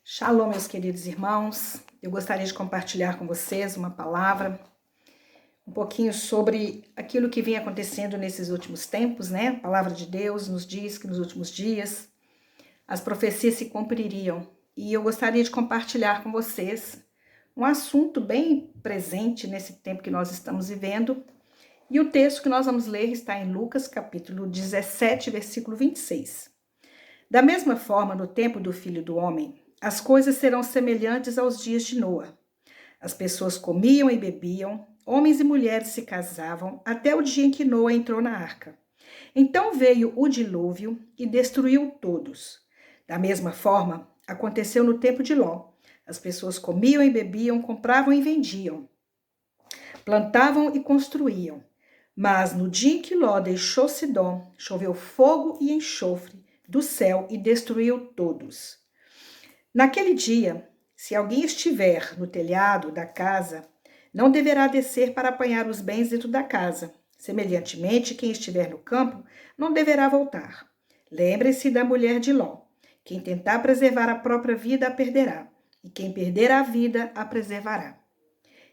Shalom, meus queridos irmãos. Eu gostaria de compartilhar com vocês uma palavra, um pouquinho sobre aquilo que vem acontecendo nesses últimos tempos, né? A palavra de Deus nos diz que nos últimos dias as profecias se cumpririam. E eu gostaria de compartilhar com vocês um assunto bem presente nesse tempo que nós estamos vivendo. E o texto que nós vamos ler está em Lucas, capítulo 17, versículo 26. Da mesma forma, no tempo do Filho do Homem, as coisas serão semelhantes aos dias de Noa. As pessoas comiam e bebiam, homens e mulheres se casavam, até o dia em que Noa entrou na arca. Então veio o dilúvio e destruiu todos. Da mesma forma, aconteceu no tempo de Ló. As pessoas comiam e bebiam, compravam e vendiam, plantavam e construíam. Mas no dia em que Ló deixou Sidom, choveu fogo e enxofre do céu e destruiu todos. Naquele dia, se alguém estiver no telhado da casa, não deverá descer para apanhar os bens dentro da casa. Semelhantemente, quem estiver no campo não deverá voltar. Lembre-se da mulher de Ló. Quem tentar preservar a própria vida a perderá, e quem perder a vida a preservará.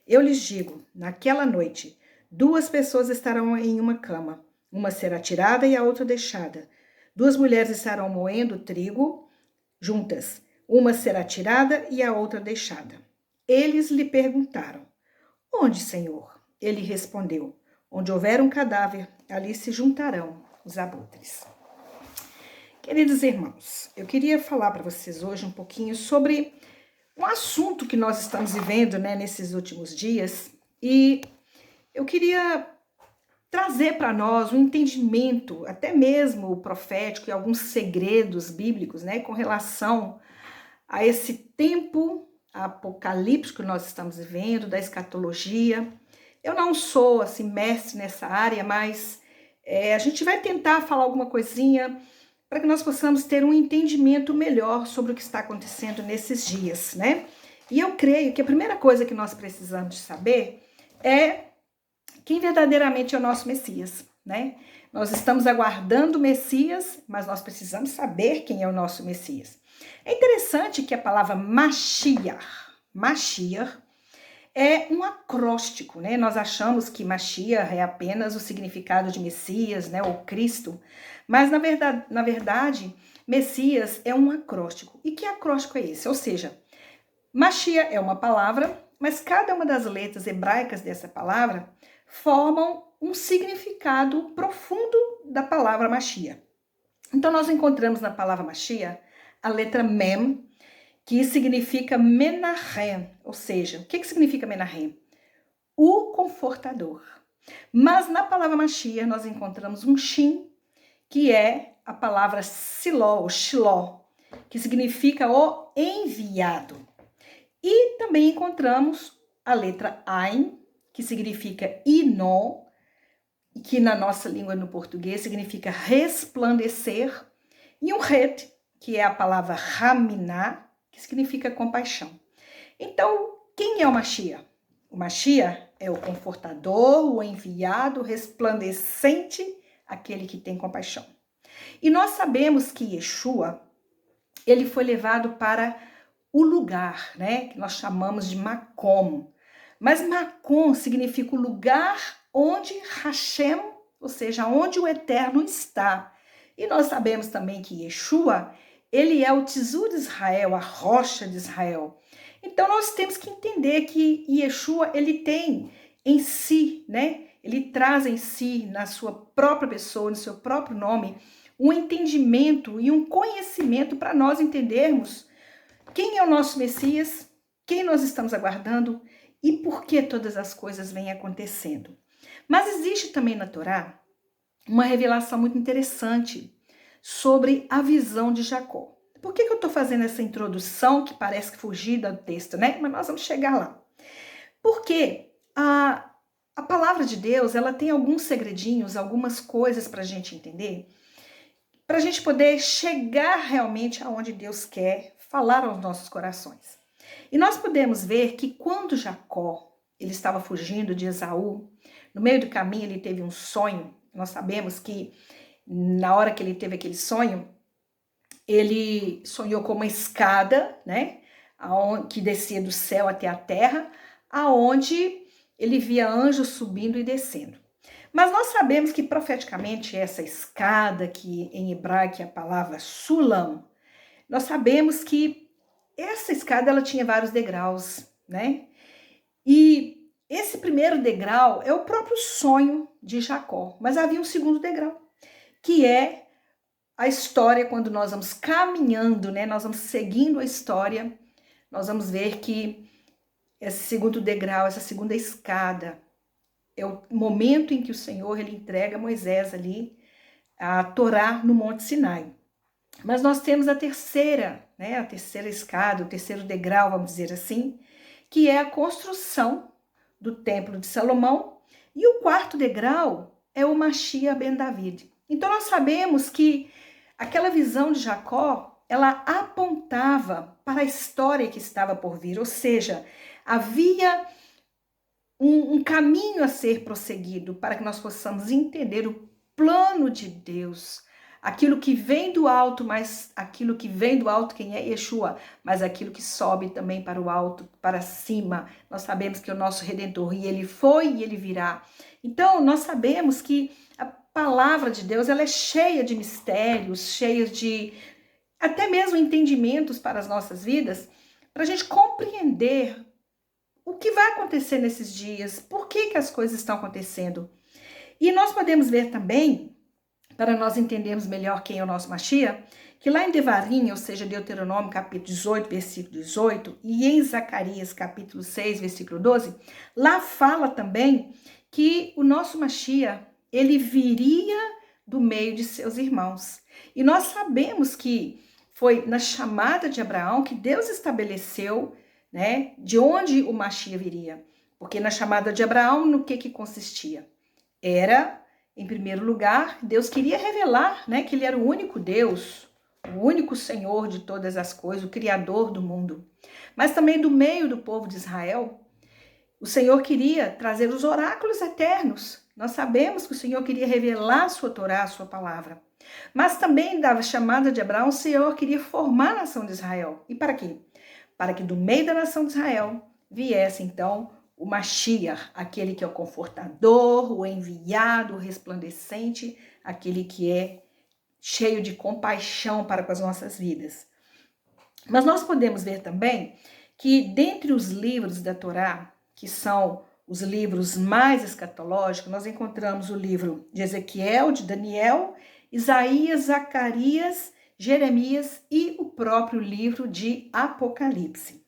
Eu lhes digo, naquela noite, 2 pessoas estarão em uma cama, uma será tirada e a outra deixada. 2 mulheres estarão moendo trigo juntas, uma será tirada e a outra deixada. Eles lhe perguntaram, onde, Senhor? Ele respondeu, onde houver um cadáver, ali se juntarão os abutres. Queridos irmãos, eu queria falar para vocês hoje um pouquinho sobre um assunto que nós estamos vivendo, nesses últimos dias, e eu queria trazer para nós um entendimento, até mesmo profético e alguns segredos bíblicos, com relação a esse tempo apocalíptico que nós estamos vivendo, da escatologia. Eu não sou assim mestre nessa área, mas a gente vai tentar falar alguma coisinha para que nós possamos ter um entendimento melhor sobre o que está acontecendo nesses dias, E eu creio que a primeira coisa que nós precisamos de saber é quem verdadeiramente é o nosso Messias, Nós estamos aguardando o Messias, mas nós precisamos saber quem é o nosso Messias. É interessante que a palavra Mashiach é um acróstico, Nós achamos que Mashiach é apenas o significado de Messias, ou Cristo, mas na verdade, Messias é um acróstico. E que acróstico é esse? Ou seja, Mashiach é uma palavra, mas cada uma das letras hebraicas dessa palavra formam um significado profundo da palavra Mashiach. Então, nós encontramos na palavra Mashiach a letra Mem, que significa Menahem, ou seja, o que significa Menahem? O confortador. Mas na palavra Mashiach nós encontramos um Shin, que é a palavra Siló, ou Shiló, que significa o enviado. E também encontramos a letra Ain, que significa Inon, que na nossa língua no português significa resplandecer, e um Het, que é a palavra Raminá, que significa compaixão. Então, quem é o Mashiach? O Mashiach é o confortador, o enviado, resplandecente, aquele que tem compaixão. E nós sabemos que Yeshua, ele foi levado para o lugar, que nós chamamos de Makom. Mas Makom significa o lugar onde Hashem, ou seja, onde o Eterno está. E nós sabemos também que Yeshua, ele é o Tzitzur de Israel, a rocha de Israel. Então nós temos que entender que Yeshua, ele tem em si, ele traz em si, na sua própria pessoa, no seu próprio nome, um entendimento e um conhecimento para nós entendermos quem é o nosso Messias, quem nós estamos aguardando e por que todas as coisas vêm acontecendo. Mas existe também na Torá uma revelação muito interessante sobre a visão de Jacó. Por que eu estou fazendo essa introdução que parece fugida do texto, Mas nós vamos chegar lá. Porque a palavra de Deus, ela tem alguns segredinhos, algumas coisas para a gente entender, para a gente poder chegar realmente aonde Deus quer falar aos nossos corações. E nós podemos ver que quando Jacó, ele estava fugindo de Esaú, no meio do caminho ele teve um sonho. Nós sabemos que na hora que ele teve aquele sonho, ele sonhou com uma escada, que descia do céu até a terra, aonde ele via anjos subindo e descendo. Mas nós sabemos que profeticamente essa escada, que em hebraico é a palavra sulam, nós sabemos que essa escada ela tinha vários degraus, né? E esse primeiro degrau é o próprio sonho de Jacó, mas havia um segundo degrau, que é a história. Quando nós vamos caminhando, né? Nós vamos seguindo a história, nós vamos ver que esse segundo degrau, essa segunda escada, é o momento em que o Senhor ele entrega a Moisés ali a Torá no Monte Sinai. Mas nós temos a terceira, né, a terceira escada, o terceiro degrau, vamos dizer assim, que é a construção do Templo de Salomão, e o quarto degrau é o Mashiach ben David. Então nós sabemos que aquela visão de Jacó, ela apontava para a história que estava por vir, ou seja, havia um caminho a ser prosseguido para que nós possamos entender o plano de Deus, aquilo que vem do alto, mas aquilo que vem do alto, quem é Yeshua, mas aquilo que sobe também para o alto, para cima. Nós sabemos que é o nosso Redentor, e ele foi e ele virá. Então, nós sabemos que a palavra de Deus, ela é cheia de mistérios, cheia de até mesmo entendimentos para as nossas vidas, para a gente compreender o que vai acontecer nesses dias, por que as coisas estão acontecendo. E nós podemos ver também, para nós entendermos melhor quem é o nosso Mashiach, que lá em Devarim, ou seja, Deuteronômio capítulo 18, versículo 18, e em Zacarias capítulo 6, versículo 12, lá fala também que o nosso Mashiach, ele viria do meio de seus irmãos. E nós sabemos que foi na chamada de Abraão que Deus estabeleceu, né, de onde o Mashiach viria. Porque na chamada de Abraão, no que consistia? Era, em primeiro lugar, Deus queria revelar, né, que ele era o único Deus, o único Senhor de todas as coisas, o Criador do mundo. Mas também do meio do povo de Israel, o Senhor queria trazer os oráculos eternos. Nós sabemos que o Senhor queria revelar a sua Torá, a sua palavra. Mas também da chamada de Abraão, o Senhor queria formar a nação de Israel. E para quê? Para que do meio da nação de Israel viesse, então, o Mashiach, aquele que é o confortador, o enviado, o resplandecente, aquele que é cheio de compaixão para com as nossas vidas. Mas nós podemos ver também que dentre os livros da Torá, que são os livros mais escatológicos, nós encontramos o livro de Ezequiel, de Daniel, Isaías, Zacarias, Jeremias e o próprio livro de Apocalipse.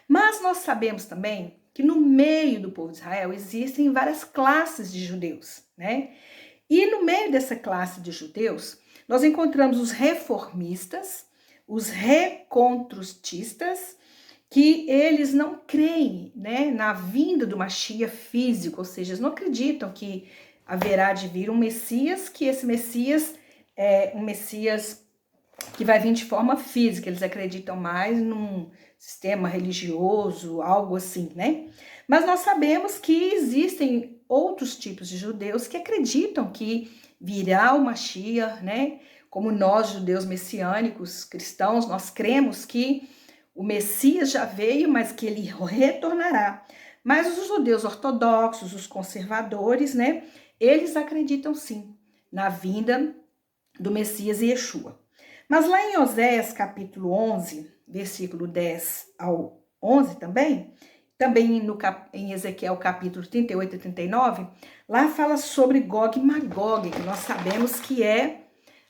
Mas nós sabemos também que no meio do povo de Israel existem várias classes de judeus, né? E no meio dessa classe de judeus, nós encontramos os reformistas, os recontrutistas, que eles não creem, né, na vinda do Mashiach físico, ou seja, eles não acreditam que haverá de vir um Messias, que esse Messias é um Messias que vai vir de forma física. Eles acreditam mais num sistema religioso, algo assim, né? Mas nós sabemos que existem outros tipos de judeus que acreditam que virá o Mashiach, né? Como nós, judeus messiânicos, cristãos, nós cremos que o Messias já veio, mas que ele retornará. Mas os judeus ortodoxos, os conservadores, né? Eles acreditam sim na vinda do Messias e Yeshua. Mas lá em Oséias capítulo 11, versículo 10 ao 11 também em Ezequiel capítulo 38 e 39, lá fala sobre Gog e Magog, que nós sabemos que é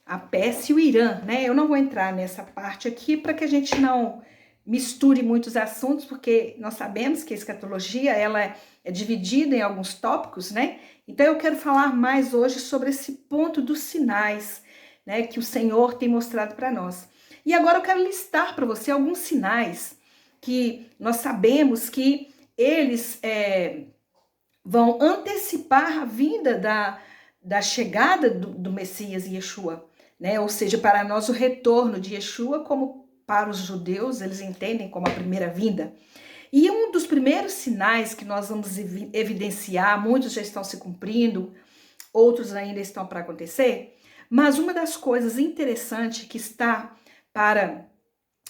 a Pérsia e o Irã, né? Eu não vou entrar nessa parte aqui para que a gente não misture muitos assuntos, porque nós sabemos que a escatologia ela é dividida em alguns tópicos, né? Então eu quero falar mais hoje sobre esse ponto dos sinais, né, que o Senhor tem mostrado para nós. E agora eu quero listar para você alguns sinais que nós sabemos que eles vão antecipar a vinda da chegada do Messias e Yeshua, né? Ou seja, para nós o retorno de Yeshua, como para os judeus, eles entendem como a primeira vinda. E um dos primeiros sinais que nós vamos evidenciar, muitos já estão se cumprindo, outros ainda estão para acontecer, mas uma das coisas interessantes que está para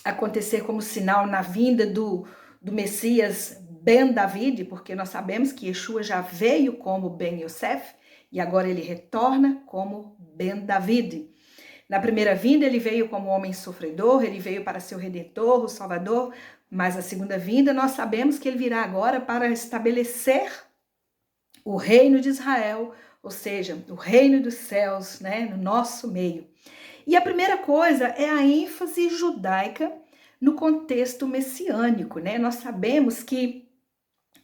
acontecer como sinal na vinda do Messias Ben David, porque nós sabemos que Yeshua já veio como Ben Yosef e agora ele retorna como Ben David. Na primeira vinda ele veio como homem sofredor, ele veio para ser o Redentor, o Salvador, mas a segunda vinda nós sabemos que ele virá agora para estabelecer o reino de Israel, ou seja, o reino dos céus, né, no nosso meio. E a primeira coisa é a ênfase judaica no contexto messiânico, né? Nós sabemos que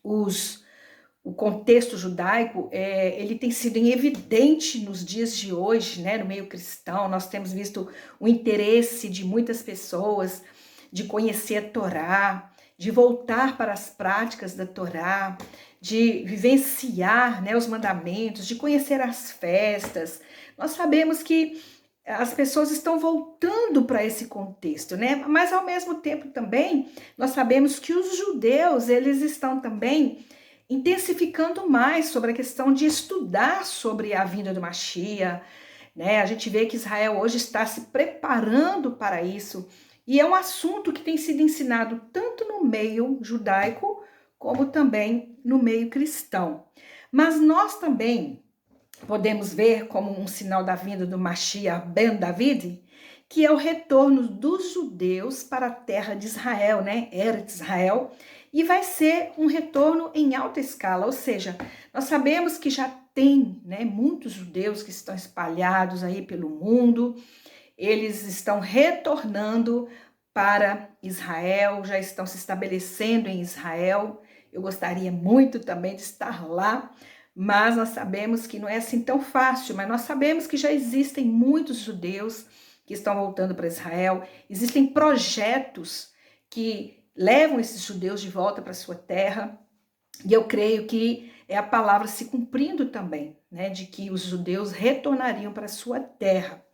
o contexto judaico ele tem sido evidente nos dias de hoje, né? No meio cristão, nós temos visto o interesse de muitas pessoas de conhecer a Torá, de voltar para as práticas da Torá, de vivenciar, né, os mandamentos, de conhecer as festas. Nós sabemos que as pessoas estão voltando para esse contexto, né? Mas ao mesmo tempo também nós sabemos que os judeus, eles estão também intensificando mais sobre a questão de estudar sobre a vinda do Mashiach, né? A gente vê que Israel hoje está se preparando para isso, e é um assunto que tem sido ensinado tanto no meio judaico como também no meio cristão. Mas nós também podemos ver como um sinal da vinda do Mashiach Ben David, que é o retorno dos judeus para a terra de Israel, né? Eretz Israel, e vai ser um retorno em alta escala, ou seja, nós sabemos que já tem, né, muitos judeus que estão espalhados aí pelo mundo, eles estão retornando para Israel, já estão se estabelecendo em Israel. Eu gostaria muito também de estar lá, mas nós sabemos que não é assim tão fácil, mas nós sabemos que já existem muitos judeus que estão voltando para Israel, existem projetos que levam esses judeus de volta para sua terra, e eu creio que é a palavra se cumprindo também, né, de que os judeus retornariam para sua terra.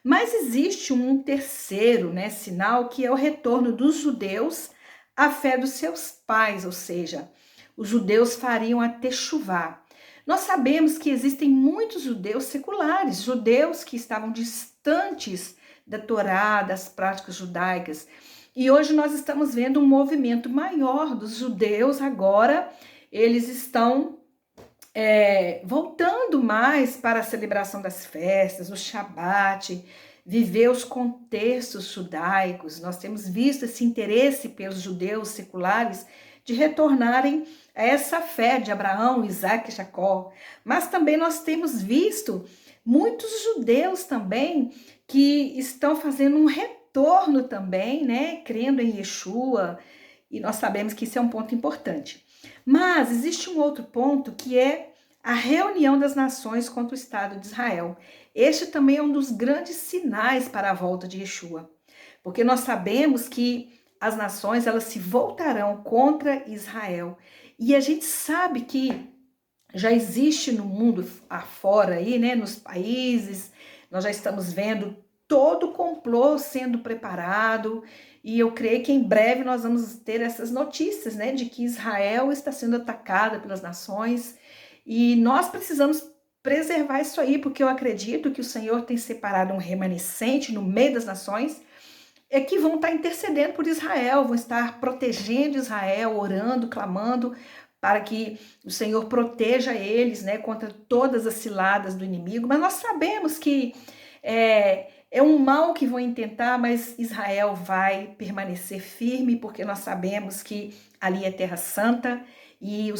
Mas existe um terceiro, né, sinal, que é o retorno dos judeus à fé dos seus pais, ou seja, os judeus fariam a techuvá. Nós sabemos que existem muitos judeus seculares, judeus que estavam distantes da Torá, das práticas judaicas. E hoje nós estamos vendo um movimento maior dos judeus agora, eles estão voltando mais para a celebração das festas, o Shabat, viver os contextos judaicos. Nós temos visto esse interesse pelos judeus seculares de retornarem a essa fé de Abraão, Isaac e Jacó. Mas também nós temos visto muitos judeus também que estão fazendo um retorno também, né, crendo em Yeshua, e nós sabemos que isso é um ponto importante. Mas existe um outro ponto que é a reunião das nações contra o Estado de Israel. Este também é um dos grandes sinais para a volta de Yeshua, porque nós sabemos que as nações elas se voltarão contra Israel, e a gente sabe que já existe no mundo afora aí, né, nos países, nós já estamos vendo todo o complô sendo preparado, e eu creio que em breve nós vamos ter essas notícias, né, de que Israel está sendo atacada pelas nações, e nós precisamos preservar isso aí, porque eu acredito que o Senhor tem separado um remanescente no meio das nações, que vão estar intercedendo por Israel, vão estar protegendo Israel, orando, clamando, para que o Senhor proteja eles, né, contra todas as ciladas do inimigo. Mas nós sabemos que é um mal que vão intentar, mas Israel vai permanecer firme, porque nós sabemos que ali é terra santa, e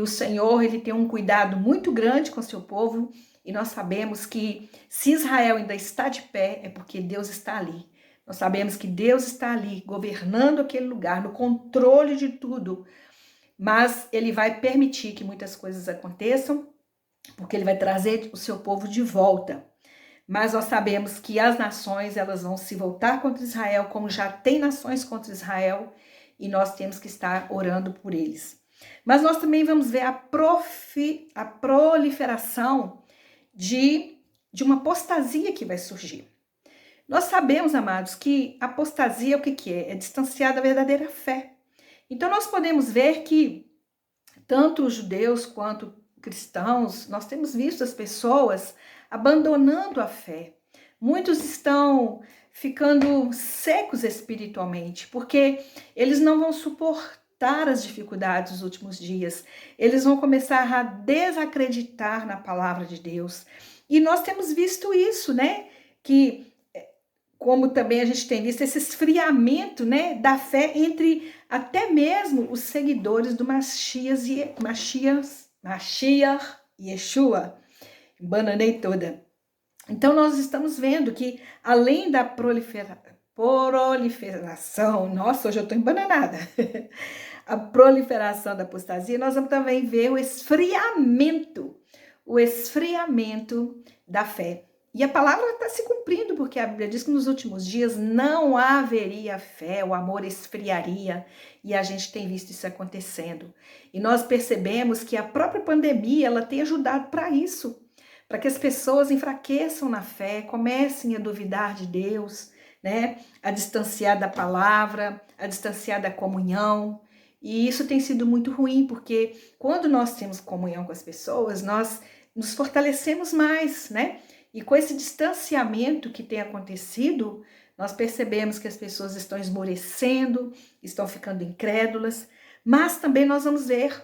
o Senhor ele tem um cuidado muito grande com o seu povo, e nós sabemos que se Israel ainda está de pé, é porque Deus está ali. Nós sabemos que Deus está ali, governando aquele lugar, no controle de tudo, mas ele vai permitir que muitas coisas aconteçam, porque ele vai trazer o seu povo de volta. Mas nós sabemos que as nações elas vão se voltar contra Israel, como já tem nações contra Israel, e nós temos que estar orando por eles. Mas nós também vamos ver a proliferação de uma apostasia que vai surgir. Nós sabemos, amados, que apostasia o que é? É distanciar da verdadeira fé. Então nós podemos ver que tanto os judeus quanto cristãos, nós temos visto as pessoas abandonando a fé. Muitos estão ficando secos espiritualmente, porque eles não vão suportar as dificuldades dos últimos dias. Eles vão começar a desacreditar na palavra de Deus. E nós temos visto isso, né? Que, como também a gente tem visto, esse esfriamento, né, da fé entre até mesmo os seguidores do Mashiach Yeshua. Bananei toda. Então, nós estamos vendo que, além da proliferação, nossa, hoje eu estou embananada, a proliferação da apostasia, nós vamos também ver o esfriamento da fé. E a palavra está se cumprindo, porque a Bíblia diz que nos últimos dias não haveria fé, o amor esfriaria, e a gente tem visto isso acontecendo. E nós percebemos que a própria pandemia, ela tem ajudado para isso, para que as pessoas enfraqueçam na fé, comecem a duvidar de Deus, né? A distanciar da palavra, a distanciar da comunhão. E isso tem sido muito ruim, porque quando nós temos comunhão com as pessoas, nós nos fortalecemos mais, né? E com esse distanciamento que tem acontecido, nós percebemos que as pessoas estão esmorecendo, estão ficando incrédulas, mas também nós vamos ver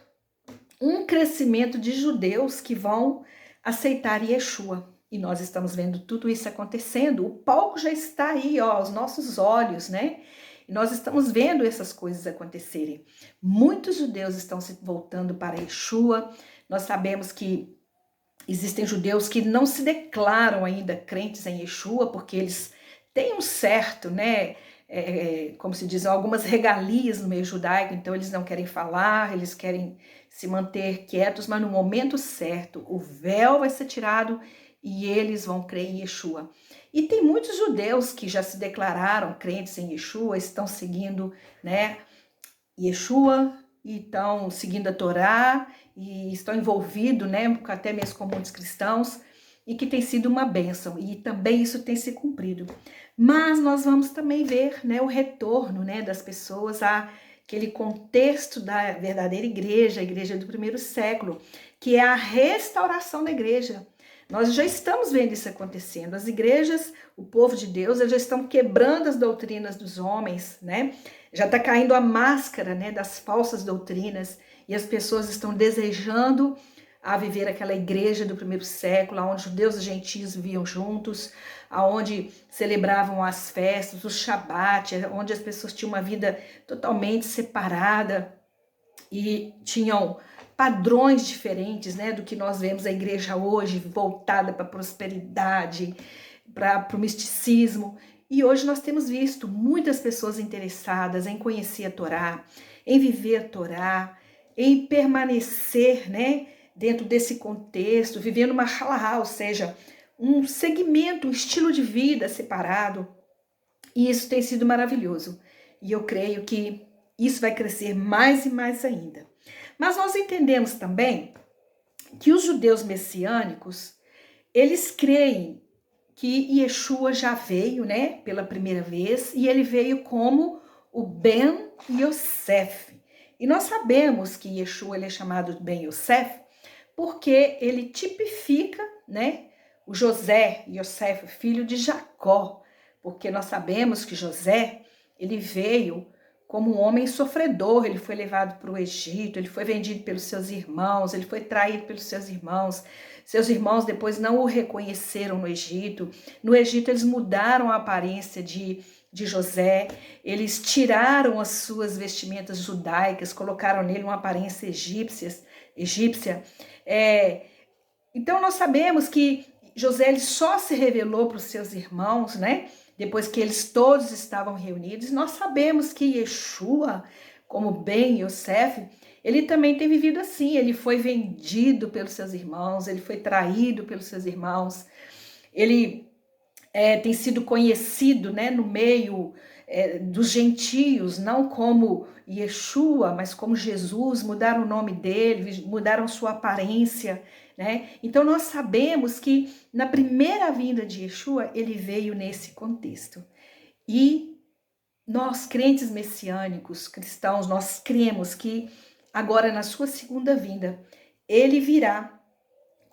um crescimento de judeus que vão aceitar Yeshua. E nós estamos vendo tudo isso acontecendo. O palco já está aí, ó, aos nossos olhos, né? E nós estamos vendo essas coisas acontecerem. Muitos judeus estão se voltando para Yeshua. Nós sabemos que existem judeus que não se declaram ainda crentes em Yeshua, porque eles têm um certo, né? Como se diz, algumas regalias no meio judaico, então eles não querem falar, eles querem se manter quietos, mas no momento certo o véu vai ser tirado e eles vão crer em Yeshua. E tem muitos judeus que já se declararam crentes em Yeshua, estão seguindo, né, Yeshua, e estão seguindo a Torá, e estão envolvidos, né, até mesmo com muitos cristãos, e que tem sido uma bênção, e também isso tem se cumprido. Mas nós vamos também ver, né, o retorno, né, das pessoas àquele contexto da verdadeira igreja, a igreja do primeiro século, que é a restauração da igreja. Nós já estamos vendo isso acontecendo. As igrejas, o povo de Deus, eles já estão quebrando as doutrinas dos homens, né? Já está caindo a máscara, né, das falsas doutrinas, e as pessoas estão desejando a viver aquela igreja do primeiro século, onde judeus e gentios viviam juntos, aonde celebravam as festas, o Shabat, onde as pessoas tinham uma vida totalmente separada e tinham padrões diferentes, né, do que nós vemos a igreja hoje, voltada para a prosperidade, para o misticismo. E hoje nós temos visto muitas pessoas interessadas em conhecer a Torá, em viver a Torá, em permanecer, né, dentro desse contexto, vivendo uma halahá, ou seja, um segmento, um estilo de vida separado. E isso tem sido maravilhoso. E eu creio que isso vai crescer mais e mais ainda. Mas nós entendemos também que os judeus messiânicos, eles creem que Yeshua já veio, né, pela primeira vez, e ele veio como o Ben Yosef. E nós sabemos que Yeshua ele é chamado de Ben Yosef porque ele tipifica, né, o José, Yosef, filho de Jacó, porque nós sabemos que José, ele veio como um homem sofredor, ele foi levado para o Egito, ele foi vendido pelos seus irmãos, ele foi traído pelos seus irmãos depois não o reconheceram no Egito. No Egito eles mudaram a aparência de José, eles tiraram as suas vestimentas judaicas, colocaram nele uma aparência egípcia. Então nós sabemos que José ele só se revelou para os seus irmãos, né? Depois que eles todos estavam reunidos. Nós sabemos que Yeshua, como Ben Yosef, ele também tem vivido assim. Ele foi vendido pelos seus irmãos, ele foi traído pelos seus irmãos, ele tem sido conhecido, né, no meio dos gentios, não como Yeshua, mas como Jesus, mudaram o nome dele, mudaram sua aparência, né? Então nós sabemos que na primeira vinda de Yeshua, ele veio nesse contexto. E nós, crentes messiânicos, cristãos, nós cremos que agora na sua segunda vinda, ele virá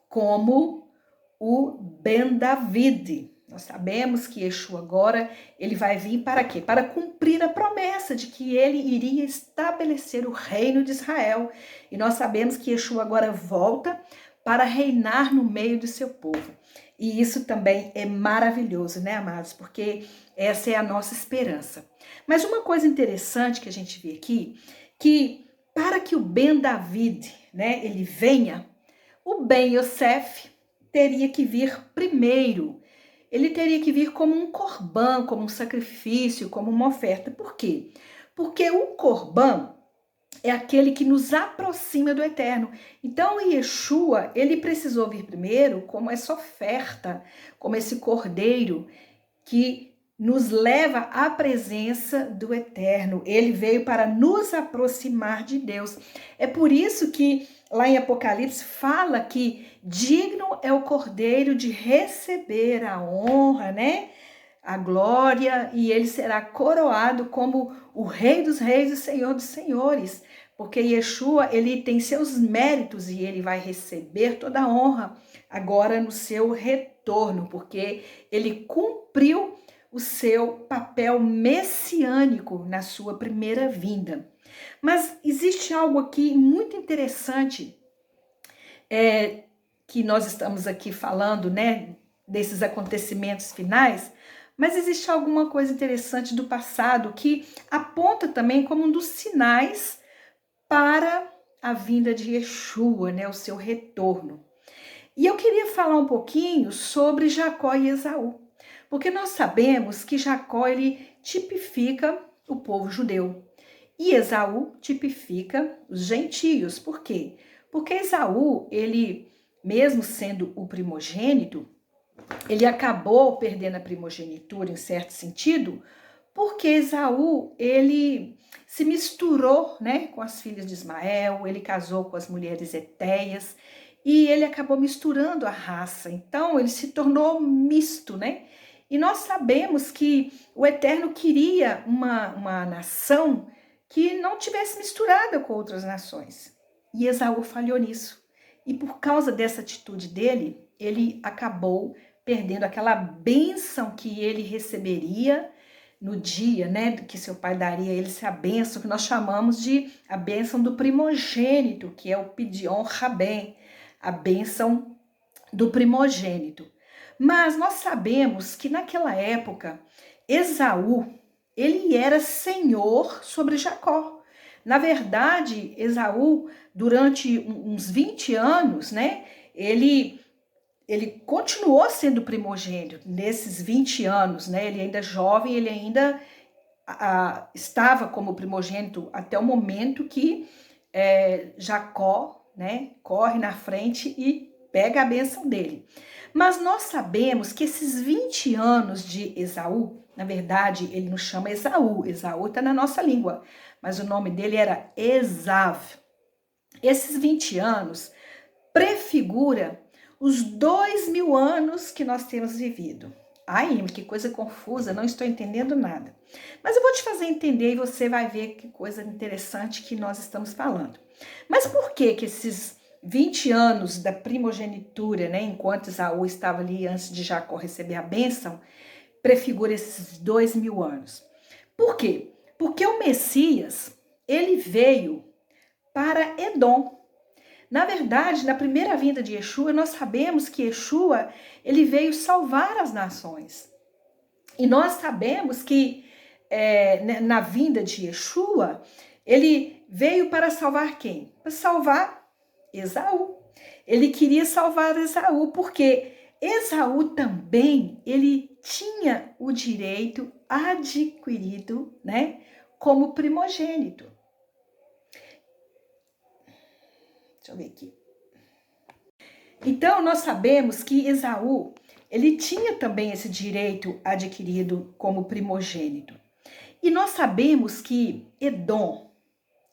como o Ben David. Nós sabemos que Yeshua agora, ele vai vir para quê? Para cumprir a promessa de que ele iria estabelecer o reino de Israel. E nós sabemos que Yeshua agora volta para reinar no meio do seu povo. E isso também é maravilhoso, né, amados? Porque essa é a nossa esperança. Mas uma coisa interessante que a gente vê aqui, que para que o Ben David, né, ele venha, o Ben Yosef teria que vir primeiro. Ele teria que vir como um corban, como um sacrifício, como uma oferta. Por quê? Porque o corban é aquele que nos aproxima do eterno. Então, Yeshua, ele precisou vir primeiro como essa oferta, como esse cordeiro que nos leva à presença do eterno. Ele veio para nos aproximar de Deus. É por isso que lá em Apocalipse fala que digno é o cordeiro de receber a honra, né? A glória, e ele será coroado como o Rei dos Reis e o Senhor dos Senhores, porque Yeshua, ele tem seus méritos e ele vai receber toda a honra agora no seu retorno, porque ele cumpriu o seu papel messiânico na sua primeira vinda. Mas existe algo aqui muito interessante que nós estamos aqui falando, né, desses acontecimentos finais, mas existe alguma coisa interessante do passado que aponta também como um dos sinais para a vinda de Yeshua, né, o seu retorno. E eu queria falar um pouquinho sobre Jacó e Esaú, porque nós sabemos que Jacó, ele tipifica o povo judeu e Esaú tipifica os gentios. Por quê? Porque Esaú, ele, mesmo sendo o primogênito, ele acabou perdendo a primogenitura em certo sentido, porque Esaú, ele se misturou, né, com as filhas de Ismael, ele casou com as mulheres hetéias e ele acabou misturando a raça. Então, ele se tornou misto, né? E nós sabemos que o Eterno queria uma nação que não tivesse misturada com outras nações. E Esaú falhou nisso. E por causa dessa atitude dele, ele acabou perdendo aquela bênção que ele receberia no dia, né, que seu pai daria a ele, essa bênção que nós chamamos de a bênção do primogênito, que é o Pidyon Rabem, a bênção do primogênito. Mas nós sabemos que naquela época, Esaú, ele era senhor sobre Jacó. Na verdade, Esaú, durante uns 20 anos, né, ele continuou sendo primogênito nesses 20 anos, né? Ele ainda jovem, ele ainda estava como primogênito até o momento que Jacó, né, corre na frente e pega a bênção dele. Mas nós sabemos que esses 20 anos de Esaú, na verdade, ele não chama Esaú, Esaú está na nossa língua, mas o nome dele era Esav. Esses 20 anos prefigura os 2000 anos que nós temos vivido. Ai, que coisa confusa, não estou entendendo nada. Mas eu vou te fazer entender e você vai ver que coisa interessante que nós estamos falando. Mas por que esses 20 anos da primogenitura, né, enquanto Esaú estava ali antes de Jacó receber a bênção, prefigura esses 2000 anos? Por quê? Porque o Messias, ele veio para Edom. Na verdade, na primeira vinda de Yeshua, nós sabemos que Yeshua, ele veio salvar as nações. E nós sabemos que na vinda de Yeshua, ele veio para salvar quem? Para salvar Esaú. Ele queria salvar Esaú, porque Esaú também, ele tinha o direito adquirido, né, como primogênito. Deixa eu ver aqui. Então, nós sabemos que Esaú, ele tinha também esse direito adquirido como primogênito. E nós sabemos que Edom,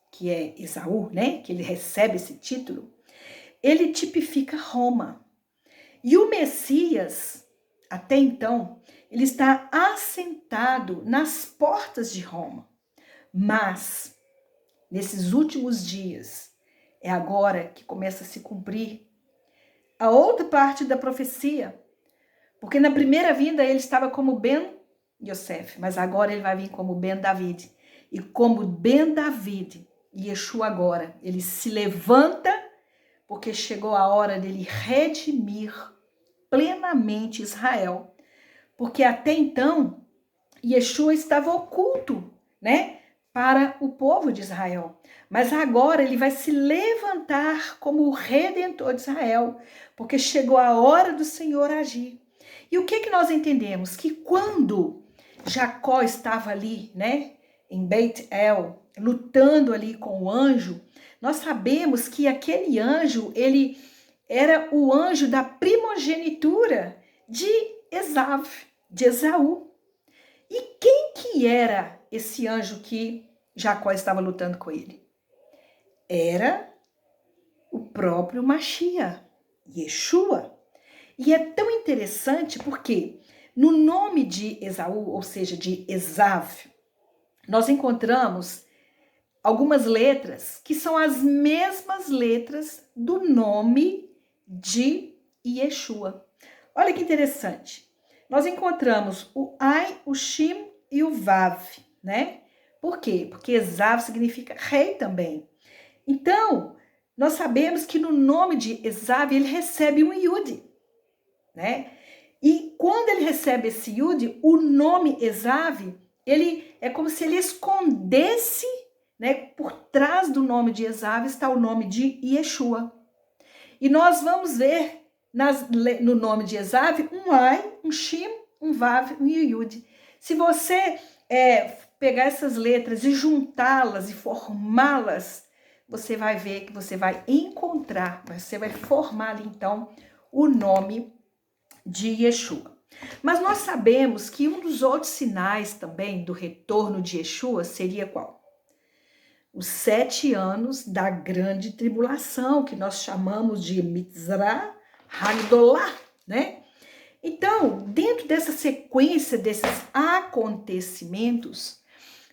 que é Esaú, né, que ele recebe esse título, ele tipifica Roma. E o Messias, até então, ele está assentado nas portas de Roma. Mas, nesses últimos dias, é agora que começa a se cumprir a outra parte da profecia, Porque na primeira vinda ele estava como Ben Yosef, mas agora ele vai vir como Ben David. E como Ben David, Yeshua agora, ele se levanta porque chegou a hora dele redimir plenamente Israel. Porque até então, Yeshua estava oculto, né, para o povo de Israel. Mas agora ele vai se levantar como o Redentor de Israel, porque chegou a hora do Senhor agir. E o que nós entendemos? Que quando Jacó estava ali, né, em Beit El, lutando ali com o anjo, nós sabemos que aquele anjo, ele era o anjo da primogenitura de Esav, de Esaú. E quem que era esse anjo que Jacó estava lutando com ele? Era o próprio Mashiach, Yeshua. E é tão interessante porque no nome de Esaú, ou seja, de Esav, nós encontramos algumas letras que são as mesmas letras do nome de Yeshua. Olha que interessante. Nós encontramos o Ai, o Shim e o Vav, né? Por quê? Porque Esav significa rei também. Então, nós sabemos que no nome de Esav ele recebe um Yud, né? E quando ele recebe esse Yud, o nome Esav, ele é como se ele escondesse, né? Por trás do nome de Esav está o nome de Yeshua. E nós vamos ver no nome de Esav um Ai, um Shim, um Vav, um Yud. Se você pegar essas letras e juntá-las e formá-las, você vai ver que você vai encontrar, você vai formar ali, então, o nome de Yeshua. Mas nós sabemos que um dos outros sinais também do retorno de Yeshua seria qual? Os 7 anos da grande tribulação, que nós chamamos de Mitzrah Hagdolah, né? Então, dentro dessa sequência desses acontecimentos,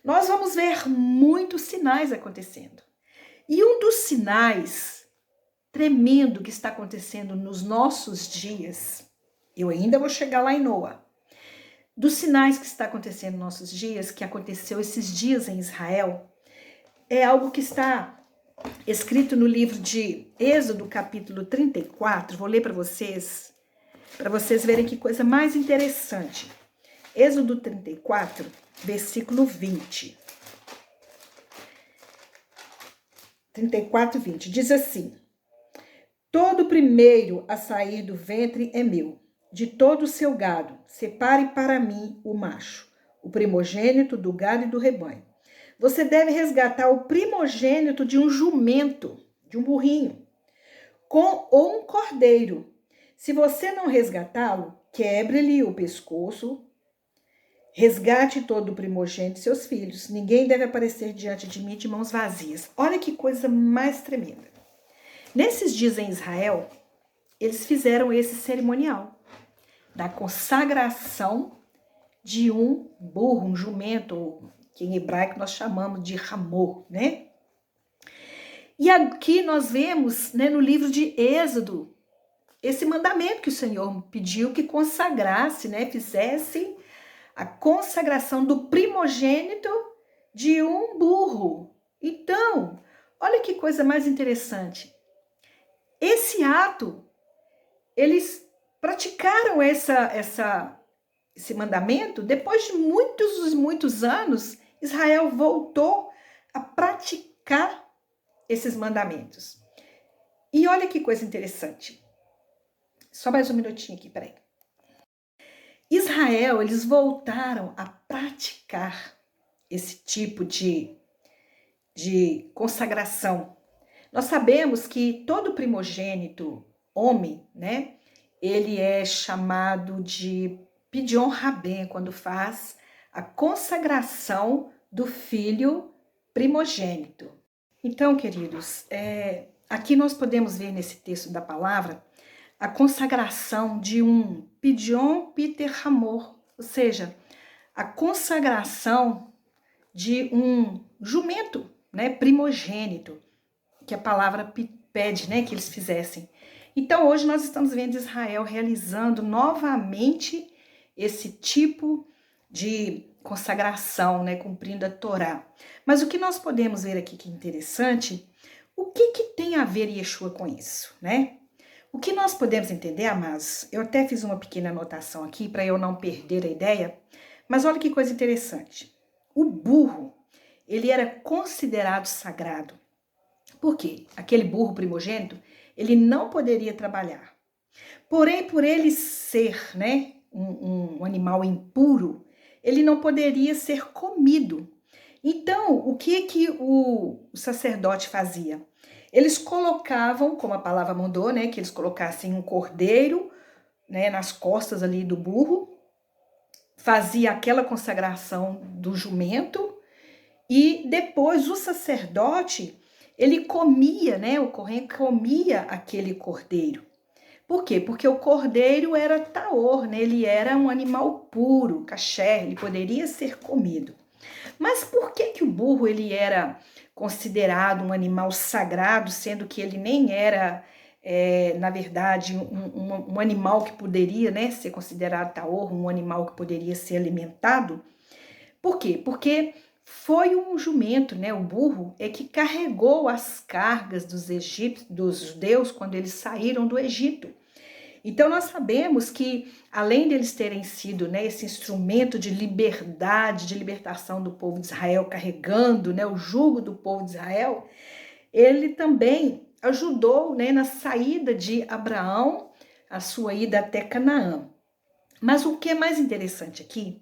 nós vamos ver muitos sinais acontecendo. E um dos sinais tremendo que está acontecendo nos nossos dias, eu ainda vou chegar lá em Noa, dos sinais que está acontecendo nos nossos dias, que aconteceu esses dias em Israel, é algo que está escrito no livro de Êxodo, capítulo 34. Vou ler para vocês verem que coisa mais interessante. Êxodo 34, versículo 20. 34, 20. Diz assim: todo primeiro a sair do ventre é meu. De todo o seu gado, separe para mim o macho, o primogênito do gado e do rebanho. Você deve resgatar o primogênito de um jumento, de um burrinho, ou um cordeiro. Se você não resgatá-lo, quebre-lhe o pescoço, resgate todo o primogênito de seus filhos. Ninguém deve aparecer diante de mim de mãos vazias. Olha que coisa mais tremenda. Nesses dias em Israel, eles fizeram esse cerimonial da consagração de um burro, um jumento, que em hebraico nós chamamos de Hamor, né? E aqui nós vemos, né, no livro de Êxodo, esse mandamento que o Senhor pediu que consagrasse, né, fizesse a consagração do primogênito de um burro. Então, olha que coisa mais interessante. Esse ato, eles praticaram esse mandamento, depois de muitos anos, Israel voltou a praticar esses mandamentos. E olha que coisa interessante. Só mais um minutinho aqui, peraí. Israel, eles voltaram a praticar esse tipo de consagração. Nós sabemos que todo primogênito homem, né, ele é chamado de Pidyon Rabem, quando faz a consagração do filho primogênito. Então, queridos, aqui nós podemos ver nesse texto da palavra a consagração de um Pidyon Piter Hamor, ou seja, a consagração de um jumento, né, primogênito, que a palavra pede, né, que eles fizessem. Então, hoje nós estamos vendo Israel realizando novamente esse tipo de consagração, né, cumprindo a Torá. Mas o que nós podemos ver aqui que é interessante, o que tem a ver Yeshua com isso, né? O que nós podemos entender, amados, eu até fiz uma pequena anotação aqui para eu não perder a ideia, mas olha que coisa interessante. O burro, ele era considerado sagrado. Por quê? Aquele burro primogênito, ele não poderia trabalhar. Porém, por ele ser, né, um animal impuro, ele não poderia ser comido. Então, o que o sacerdote fazia? Eles colocavam, como a palavra mandou, né, que eles colocassem um cordeiro, né, nas costas ali do burro, fazia aquela consagração do jumento e depois o sacerdote, ele comia, né, o corrente comia aquele cordeiro. Por quê? Porque o cordeiro era taor, né? Ele era um animal puro, kasher, ele poderia ser comido. Mas por que o burro ele era considerado um animal sagrado, sendo que ele nem era, na verdade, um animal que poderia, né, ser considerado taor, um animal que poderia ser alimentado? Por quê? Porque foi um jumento, né? O burro é que carregou as cargas dos egípcios, dos judeus, quando eles saíram do Egito. Então nós sabemos que, além deles terem sido, né, esse instrumento de liberdade, de libertação do povo de Israel, carregando, né, o jugo do povo de Israel, ele também ajudou, né, na saída de Abraão, a sua ida até Canaã. Mas o que é mais interessante aqui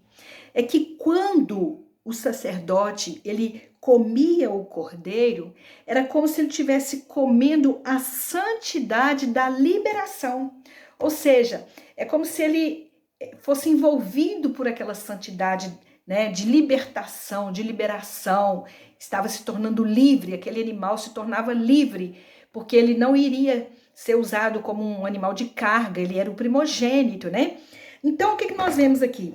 é que quando o sacerdote ele comia o cordeiro, era como se ele estivesse comendo a santidade da liberação. Ou seja, é como se ele fosse envolvido por aquela santidade, né, de libertação, de liberação, estava se tornando livre, aquele animal se tornava livre, porque ele não iria ser usado como um animal de carga, ele era o primogênito, né? Então, o que nós vemos aqui?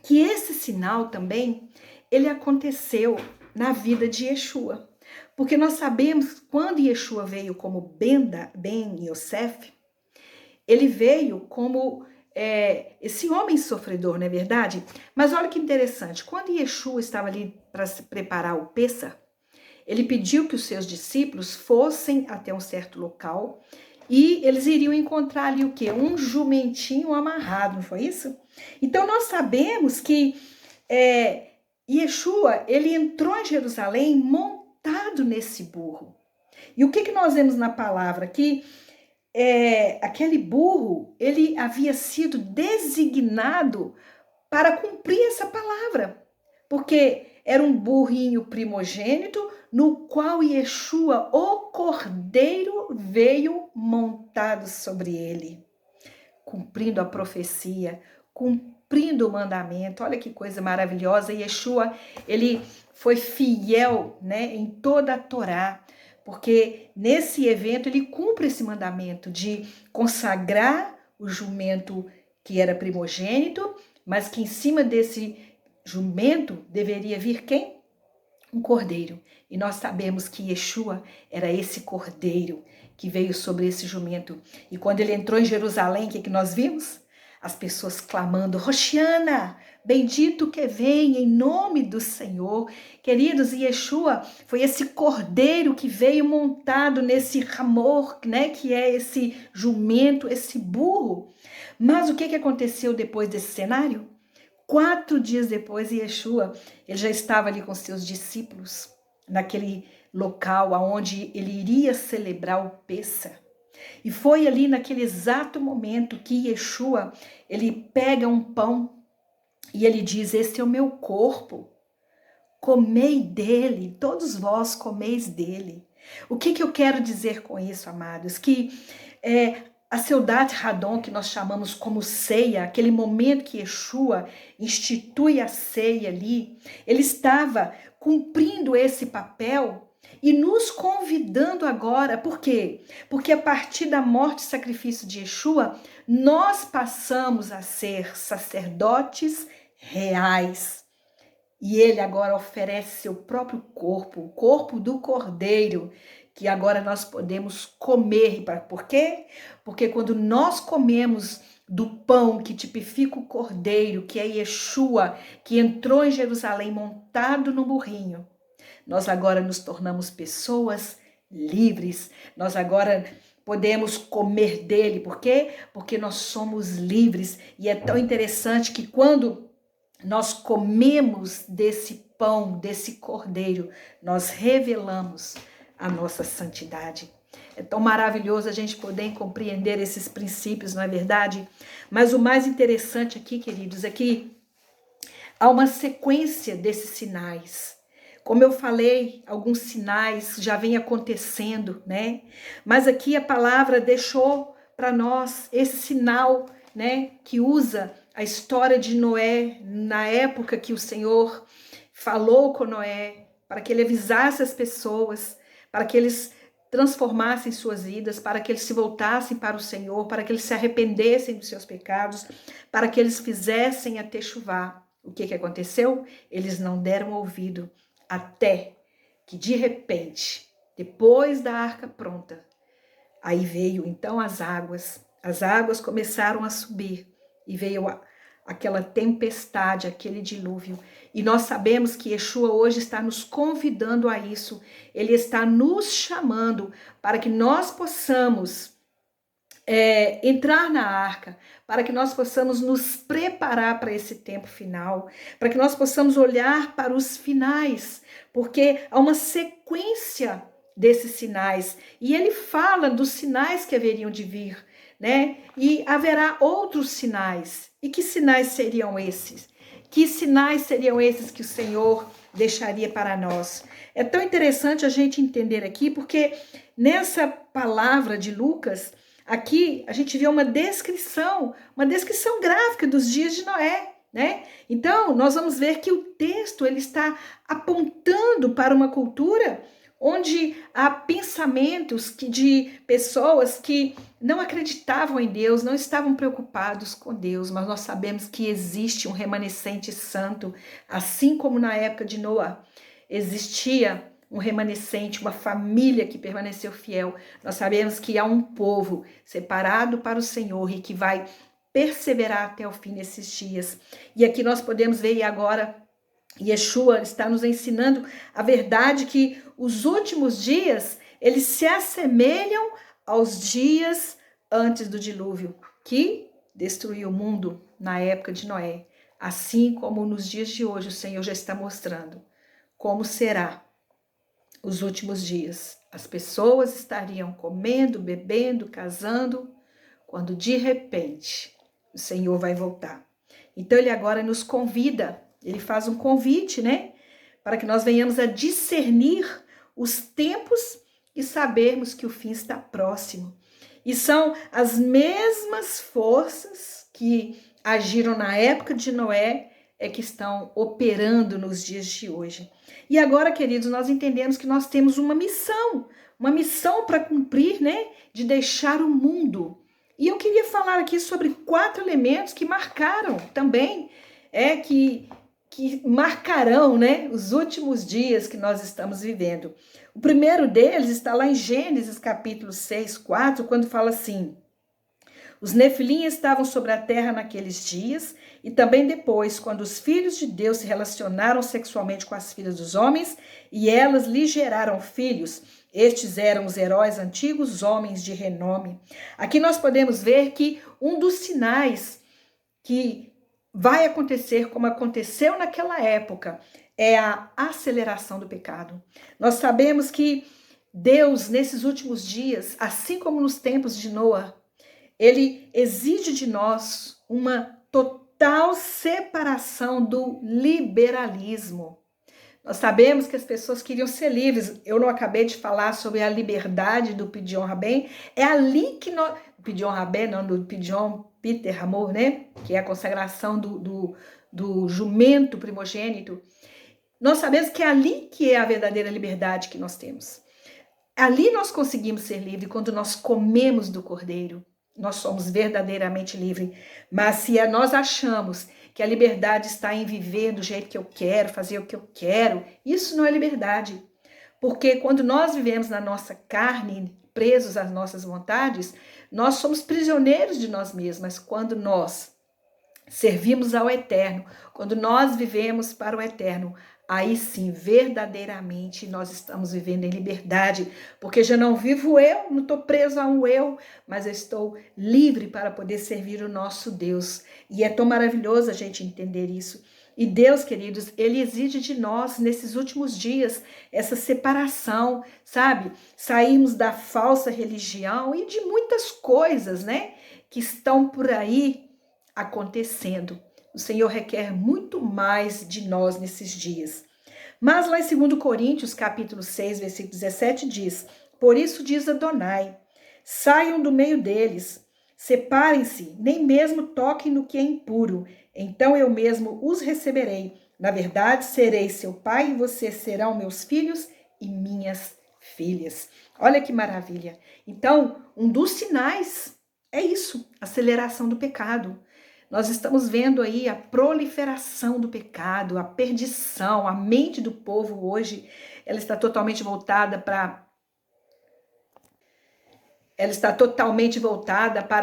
Que esse sinal também, ele aconteceu na vida de Yeshua. Porque nós sabemos que quando Yeshua veio como Ben Yosef, ele veio como esse homem sofredor, não é verdade? Mas olha que interessante, quando Yeshua estava ali para se preparar o Pêssar, ele pediu que os seus discípulos fossem até um certo local e eles iriam encontrar ali o quê? Um jumentinho amarrado, não foi isso? Então nós sabemos que Yeshua, ele entrou em Jerusalém montado nesse burro. E o que nós vemos na palavra? Que aquele burro, ele havia sido designado para cumprir essa palavra, porque era um burrinho primogênito no qual Yeshua, o Cordeiro, veio montado sobre ele, cumprindo a profecia, cumprindo o mandamento. Olha que coisa maravilhosa. Yeshua, ele foi fiel, né, em toda a Torá, porque nesse evento ele cumpre esse mandamento de consagrar o jumento que era primogênito, mas que em cima desse jumento deveria vir quem? Um cordeiro. E nós sabemos que Yeshua era esse cordeiro que veio sobre esse jumento. E quando ele entrou em Jerusalém, o que nós vimos? As pessoas clamando, Hoshiana, bendito que vem em nome do Senhor. Queridos, Yeshua foi esse cordeiro que veio montado nesse ramor, né, que é esse jumento, esse burro. Mas o que aconteceu depois desse cenário? 4 dias depois, Yeshua, ele já estava ali com seus discípulos, naquele local onde ele iria celebrar o Pêssar. E foi ali naquele exato momento que Yeshua, ele pega um pão e ele diz, esse é o meu corpo, comei dele, todos vós comeis dele. O que eu quero dizer com isso, amados? Que a Seudat Hadon, que nós chamamos como ceia, aquele momento que Yeshua institui a ceia ali, ele estava cumprindo esse papel e nos convidando agora, por quê? Porque a partir da morte e sacrifício de Yeshua, nós passamos a ser sacerdotes reais. E ele agora oferece seu próprio corpo, o corpo do Cordeiro, que agora nós podemos comer. Por quê? Porque quando nós comemos do pão que tipifica o Cordeiro, que é Yeshua, que entrou em Jerusalém montado no burrinho, nós agora nos tornamos pessoas livres. Nós agora podemos comer dele. Por quê? Porque nós somos livres. E é tão interessante que quando nós comemos desse pão, desse cordeiro, nós revelamos a nossa santidade. É tão maravilhoso a gente poder compreender esses princípios, não é verdade? Mas o mais interessante aqui, queridos, é que há uma sequência desses sinais. Como eu falei, alguns sinais já vêm acontecendo, né? Mas aqui a palavra deixou para nós esse sinal, né? Que usa a história de Noé, na época que o Senhor falou com Noé, para que ele avisasse as pessoas, para que eles transformassem suas vidas, para que eles se voltassem para o Senhor, para que eles se arrependessem dos seus pecados, para que eles fizessem a techuvá. O que aconteceu? Eles não deram ouvido, até que de repente, depois da arca pronta, aí veio então as águas começaram a subir e veio aquela tempestade, aquele dilúvio. E nós sabemos que Yeshua hoje está nos convidando a isso. Ele está nos chamando para que nós possamos entrar na arca, para que nós possamos nos preparar para esse tempo final, para que nós possamos olhar para os finais, porque há uma sequência desses sinais. E ele fala dos sinais que haveriam de vir, né? E haverá outros sinais. E que sinais seriam esses? Que sinais seriam esses que o Senhor deixaria para nós? É tão interessante a gente entender aqui, porque nessa palavra de Lucas, aqui a gente vê uma descrição gráfica dos dias de Noé, né? Então, nós vamos ver que o texto ele está apontando para uma cultura onde há pensamentos de pessoas que não acreditavam em Deus, não estavam preocupados com Deus, mas nós sabemos que existe um remanescente santo, assim como na época de Noé existia um remanescente, uma família que permaneceu fiel. Nós sabemos que há um povo separado para o Senhor e que vai perseverar até o fim nesses dias. E aqui nós podemos ver agora, Yeshua está nos ensinando a verdade que os últimos dias, eles se assemelham aos dias antes do dilúvio, que destruiu o mundo na época de Noé. Assim como nos dias de hoje, o Senhor já está mostrando como será os últimos dias. As pessoas estariam comendo, bebendo, casando, quando de repente o Senhor vai voltar. Então ele agora nos convida, ele faz um convite, né? Para que nós venhamos a discernir os tempos e sabermos que o fim está próximo. E são as mesmas forças que agiram na época de Noé que estão operando nos dias de hoje. E agora, queridos, nós entendemos que nós temos uma missão para cumprir, né? De deixar o mundo. E eu queria falar aqui sobre 4 elementos que marcaram também, que marcarão, né, os últimos dias que nós estamos vivendo. O primeiro deles está lá em Gênesis capítulo 6, 4, quando fala assim: os nefilim estavam sobre a terra naqueles dias e também depois, quando os filhos de Deus se relacionaram sexualmente com as filhas dos homens e elas lhe geraram filhos. Estes eram os heróis antigos, homens de renome. Aqui nós podemos ver que um dos sinais que vai acontecer, como aconteceu naquela época, é a aceleração do pecado. Nós sabemos que Deus, nesses últimos dias, assim como nos tempos de Noé, ele exige de nós uma total separação do liberalismo. Nós sabemos que as pessoas queriam ser livres. Eu não acabei de falar sobre a liberdade do Pidyon Rabem. É ali que nós... Pidyon Rabem, não, do Pidyon Peter Hamor, né? Que é a consagração do jumento primogênito. Nós sabemos que é ali que é a verdadeira liberdade que nós temos. Ali nós conseguimos ser livres quando nós comemos do Cordeiro. Nós somos verdadeiramente livres. Mas se nós achamos que a liberdade está em viver do jeito que eu quero, fazer o que eu quero, isso não é liberdade. Porque quando nós vivemos na nossa carne, presos às nossas vontades, nós somos prisioneiros de nós mesmos. Mas quando nós servimos ao Eterno, quando nós vivemos para o Eterno, aí sim, verdadeiramente, nós estamos vivendo em liberdade, porque já não vivo eu, não estou preso a um eu, mas eu estou livre para poder servir o nosso Deus. E é tão maravilhoso a gente entender isso. E Deus, queridos, Ele exige de nós, nesses últimos dias, essa separação, sabe? Sairmos da falsa religião e de muitas coisas, né? Que estão por aí acontecendo. O Senhor requer muito mais de nós nesses dias. Mas lá em 2 Coríntios, capítulo 6, versículo 17, diz: Por isso diz Adonai, saiam do meio deles, separem-se, nem mesmo toquem no que é impuro, então eu mesmo os receberei. Na verdade, serei seu pai e vocês serão meus filhos e minhas filhas. Olha que maravilha. Então, um dos sinais é isso, aceleração do pecado. Nós estamos vendo aí a proliferação do pecado, a perdição, a mente do povo hoje, ela está totalmente voltada para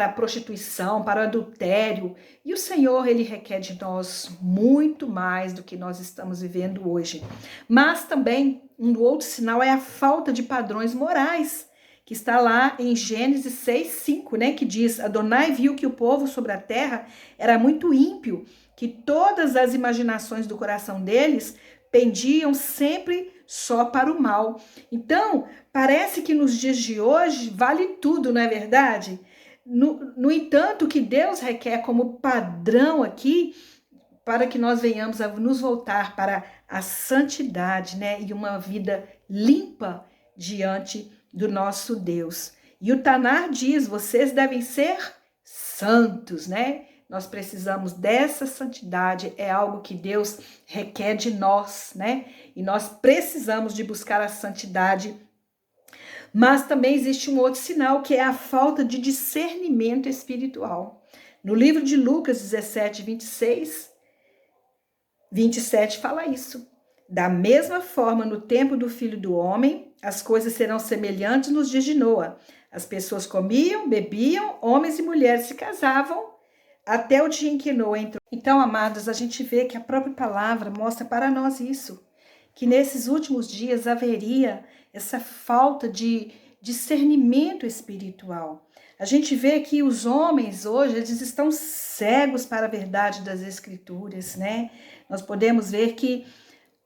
a prostituição, para o adultério. E o Senhor, Ele requer de nós muito mais do que nós estamos vivendo hoje. Mas também, um outro sinal é a falta de padrões morais, que está lá em Gênesis 6:5, né? Que diz, Adonai viu que o povo sobre a terra era muito ímpio, que todas as imaginações do coração deles pendiam sempre só para o mal. Então, parece que nos dias de hoje vale tudo, não é verdade? No entanto, o que Deus requer como padrão aqui, para que nós venhamos a nos voltar para a santidade, né? E uma vida limpa diante do nosso Deus. E o Tanar diz, vocês devem ser santos, né? Nós precisamos dessa santidade, é algo que Deus requer de nós, né? E nós precisamos de buscar a santidade. Mas também existe um outro sinal, que é a falta de discernimento espiritual. No livro de Lucas 17, 27 fala isso. Da mesma forma, no tempo do Filho do Homem, as coisas serão semelhantes nos dias de Noa. As pessoas comiam, bebiam, homens e mulheres se casavam, até o dia em que Noa entrou. Então, amados, a gente vê que a própria palavra mostra para nós isso, que nesses últimos dias haveria essa falta de discernimento espiritual. A gente vê que os homens hoje, eles estão cegos para a verdade das Escrituras, né? Nós podemos ver que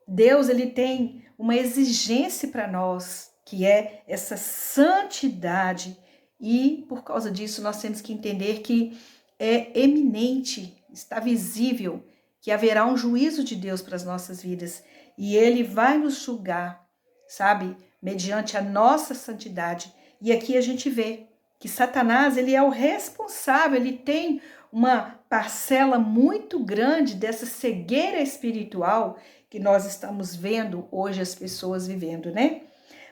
Deus, ele tem uma exigência para nós, que é essa santidade, e por causa disso nós temos que entender que é eminente, está visível, que haverá um juízo de Deus para as nossas vidas, e Ele vai nos julgar, sabe, mediante a nossa santidade. E aqui a gente vê que Satanás, ele é o responsável, ele tem uma parcela muito grande dessa cegueira espiritual que nós estamos vendo hoje as pessoas vivendo, né?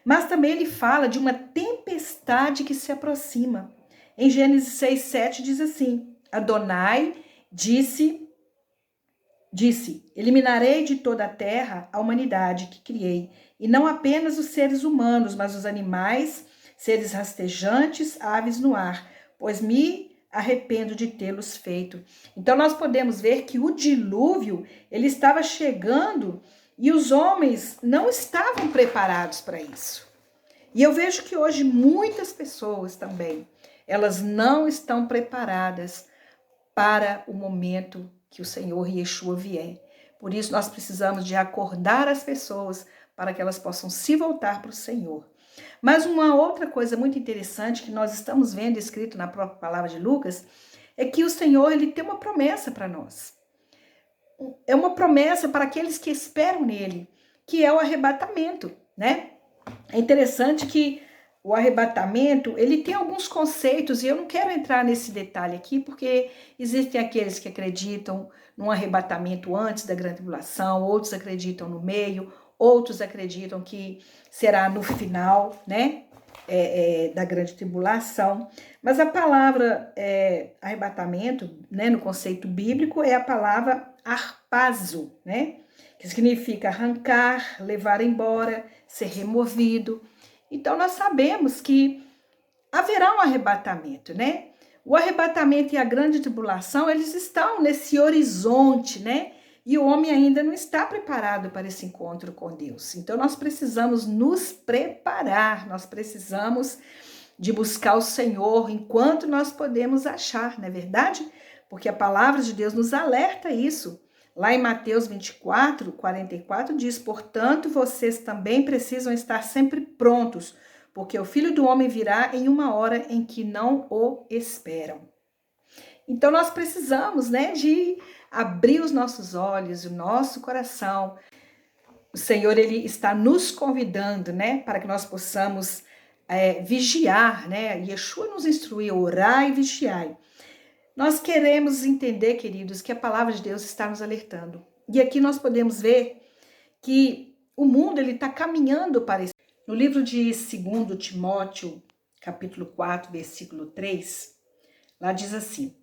Mas também ele fala de uma tempestade que se aproxima. Em Gênesis 6:7 diz assim, Adonai disse, eliminarei de toda a terra a humanidade que criei, e não apenas os seres humanos, mas os animais, seres rastejantes, aves no ar, pois me arrependo de tê-los feito. Então nós podemos ver que o dilúvio, ele estava chegando e os homens não estavam preparados para isso. E eu vejo que hoje muitas pessoas também, elas não estão preparadas para o momento que o Senhor Yeshua vier. Por isso nós precisamos de acordar as pessoas para que elas possam se voltar para o Senhor. Mas uma outra coisa muito interessante que nós estamos vendo escrito na própria palavra de Lucas é que o Senhor, ele tem uma promessa para nós. É uma promessa para aqueles que esperam nele, que é o arrebatamento, né? É interessante que o arrebatamento, ele tem alguns conceitos, e eu não quero entrar nesse detalhe aqui, porque existem aqueles que acreditam num arrebatamento antes da grande tribulação, outros acreditam no meio, outros acreditam que será no final, né, da grande tribulação. Mas a palavra arrebatamento, né, no conceito bíblico, é a palavra harpazo, né? Que significa arrancar, levar embora, ser removido. Então nós sabemos que haverá um arrebatamento, né? O arrebatamento e a grande tribulação, eles estão nesse horizonte, né? E o homem ainda não está preparado para esse encontro com Deus. Então nós precisamos nos preparar, nós precisamos de buscar o Senhor enquanto nós podemos achar, não é verdade? Porque a palavra de Deus nos alerta isso. Lá em Mateus 24, 44 diz: portanto, vocês também precisam estar sempre prontos, porque o Filho do Homem virá em uma hora em que não o esperam. Então nós precisamos, né, de abrir os nossos olhos, o nosso coração. O Senhor, ele está nos convidando, né, para que nós possamos vigiar, né? Yeshua nos instruiu, orar e vigiar. Nós queremos entender, queridos, que a palavra de Deus está nos alertando. E aqui nós podemos ver que o mundo ele está caminhando para isso. No livro de 2 Timóteo, capítulo 4, versículo 3, lá diz assim: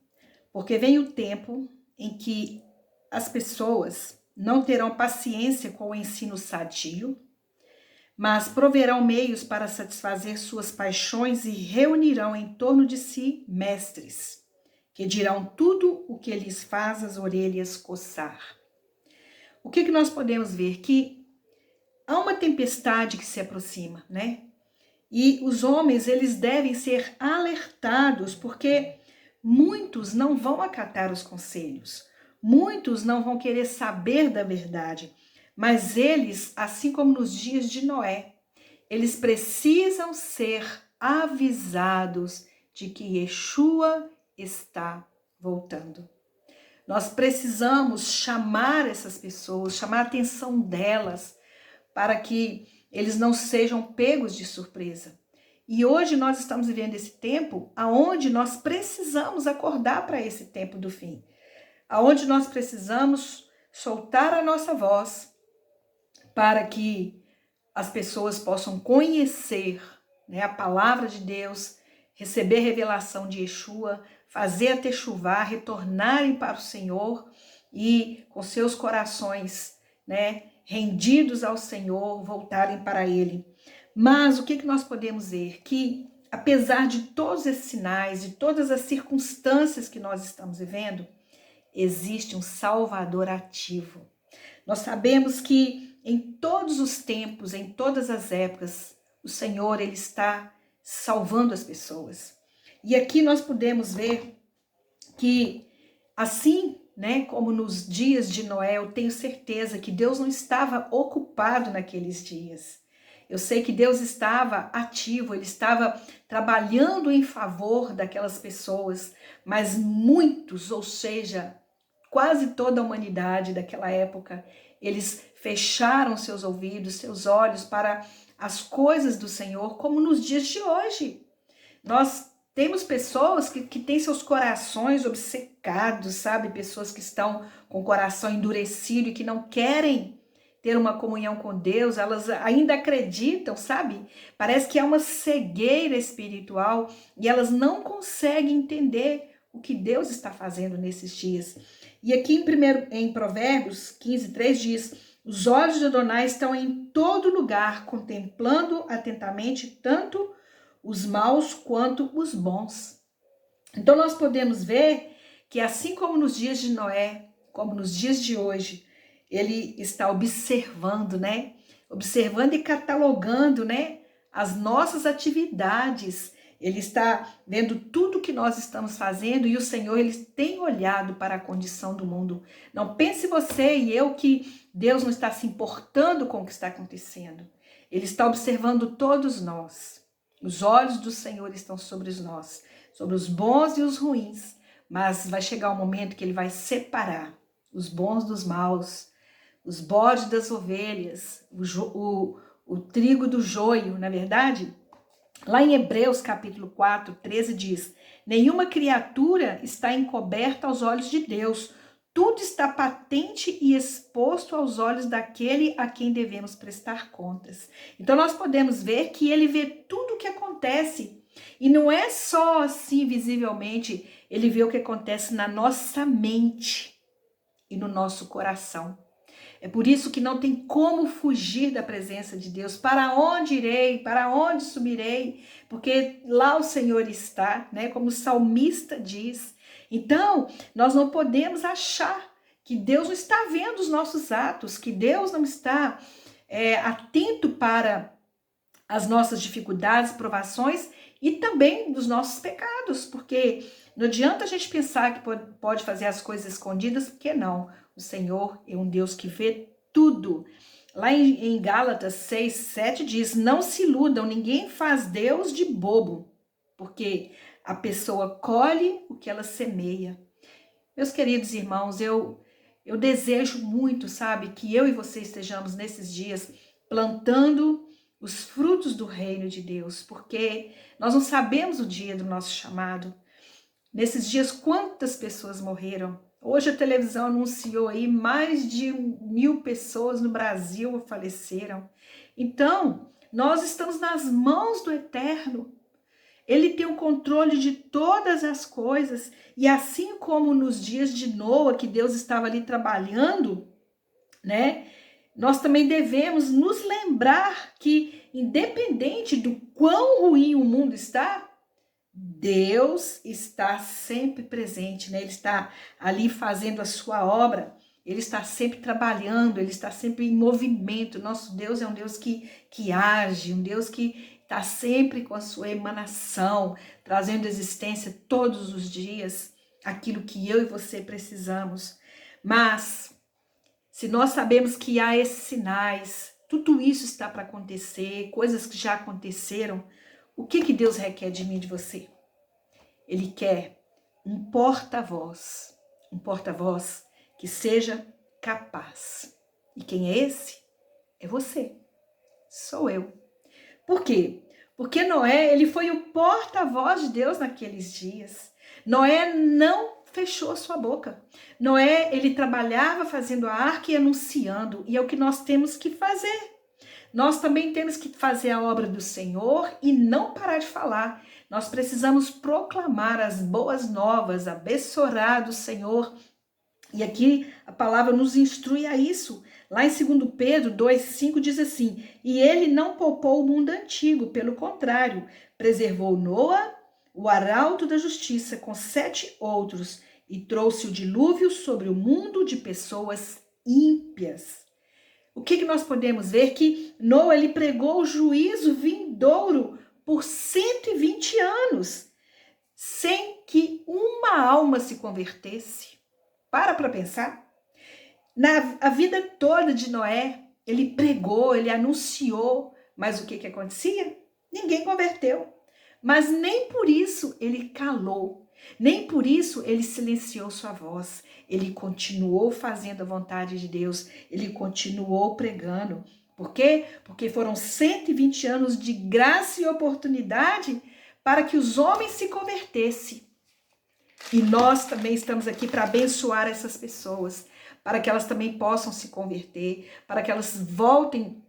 porque vem o tempo em que as pessoas não terão paciência com o ensino sadio, mas proverão meios para satisfazer suas paixões e reunirão em torno de si mestres, que dirão tudo o que lhes faz as orelhas coçar. O que nós podemos ver? Que há uma tempestade que se aproxima, né? E os homens, eles devem ser alertados, porque muitos não vão acatar os conselhos, muitos não vão querer saber da verdade, mas eles, assim como nos dias de Noé, eles precisam ser avisados de que Yeshua está voltando. Nós precisamos chamar essas pessoas, chamar a atenção delas, para que eles não sejam pegos de surpresa. E hoje nós estamos vivendo esse tempo aonde nós precisamos acordar para esse tempo do fim, aonde nós precisamos soltar a nossa voz para que as pessoas possam conhecer, né, a palavra de Deus, receber revelação de Yeshua, fazer a techuvá, retornarem para o Senhor e com seus corações, né, rendidos ao Senhor, voltarem para Ele. Mas o que nós podemos ver? Que apesar de todos esses sinais, de todas as circunstâncias que nós estamos vivendo, existe um Salvador ativo. Nós sabemos que em todos os tempos, em todas as épocas, o Senhor, ele está salvando as pessoas. E aqui nós podemos ver que assim, né, como nos dias de Noé, eu tenho certeza que Deus não estava ocupado naqueles dias. Eu sei que Deus estava ativo, ele estava trabalhando em favor daquelas pessoas, mas muitos, ou seja, quase toda a humanidade daquela época, eles fecharam seus ouvidos, seus olhos para as coisas do Senhor, como nos dias de hoje. Nós temos pessoas que têm seus corações obcecados, sabe? Pessoas que estão com o coração endurecido e que não querem ter uma comunhão com Deus, elas ainda acreditam, sabe? Parece que há uma cegueira espiritual e elas não conseguem entender o que Deus está fazendo nesses dias. E aqui em Provérbios 15, 3 diz: os olhos de Adonai estão em todo lugar, contemplando atentamente tanto os maus quanto os bons. Então nós podemos ver que assim como nos dias de Noé, como nos dias de hoje, ele está observando, né? Observando e catalogando, né, as nossas atividades. Ele está vendo tudo que nós estamos fazendo e o Senhor, ele tem olhado para a condição do mundo. Não pense você e eu que Deus não está se importando com o que está acontecendo. Ele está observando todos nós. Os olhos do Senhor estão sobre nós, sobre os bons e os ruins. Mas vai chegar um momento que ele vai separar os bons dos maus, os bodes das ovelhas, o trigo do joio, na verdade? Lá em Hebreus capítulo 4, 13 diz: nenhuma criatura está encoberta aos olhos de Deus, tudo está patente e exposto aos olhos daquele a quem devemos prestar contas. Então nós podemos ver que ele vê tudo o que acontece, e não é só assim visivelmente, ele vê o que acontece na nossa mente. e no nosso coração. É por isso que não tem como fugir da presença de Deus. Para onde irei? Para onde subirei? Porque lá o Senhor está, né? Como o salmista diz. Então, nós não podemos achar que Deus não está vendo os nossos atos, que Deus não está atento para as nossas dificuldades, provações e também dos nossos pecados, porque não adianta a gente pensar que pode fazer as coisas escondidas, porque não. O Senhor é um Deus que vê tudo. Lá em Gálatas 6, 7 diz, não se iludam, ninguém faz Deus de bobo, porque a pessoa colhe o que ela semeia. Meus queridos irmãos, eu desejo muito, sabe, que eu e você estejamos nesses dias plantando os frutos do reino de Deus, porque nós não sabemos o dia do nosso chamado. Nesses dias, quantas pessoas morreram? Hoje a televisão anunciou aí mais de 1.000 pessoas no Brasil faleceram. Então, nós estamos nas mãos do Eterno. Ele tem o controle de todas as coisas. E assim como nos dias de Noa, que Deus estava ali trabalhando, né? Nós também devemos nos lembrar que, independente do quão ruim o mundo está, Deus está sempre presente, né? Ele está ali fazendo a sua obra, ele está sempre trabalhando, ele está sempre em movimento. Nosso Deus é um Deus que age, um Deus que está sempre com a sua emanação, trazendo existência todos os dias, aquilo que eu e você precisamos. Mas, se nós sabemos que há esses sinais, tudo isso está para acontecer, coisas que já aconteceram, o que Deus requer de mim e de você? Ele quer um porta-voz que seja capaz. E quem é esse? É você, sou eu. Por quê? Porque Noé, ele foi o porta-voz de Deus naqueles dias. Noé não fechou sua boca. Noé, ele trabalhava fazendo a arca e anunciando, e é o que nós temos que fazer. Nós também temos que fazer a obra do Senhor e não parar de falar. Nós precisamos proclamar as boas novas, abençoar do Senhor. E aqui a palavra nos instrui a isso. Lá em 2 Pedro 2,5 diz assim, e ele não poupou o mundo antigo, pelo contrário, preservou Noa, o arauto da justiça, com 7 outros, e trouxe o dilúvio sobre o mundo de pessoas ímpias. O que nós podemos ver? Que Noa, ele pregou o juízo vindouro por 120 anos, sem que uma alma se convertesse. Para pensar. A vida toda de Noé, ele pregou, ele anunciou, mas o que acontecia? Ninguém converteu. Mas nem por isso ele calou, nem por isso ele silenciou sua voz. Ele continuou fazendo a vontade de Deus, ele continuou pregando. Por quê? Porque foram 120 anos de graça e oportunidade para que os homens se convertessem. E nós também estamos aqui para abençoar essas pessoas, para que elas também possam se converter, para que elas voltem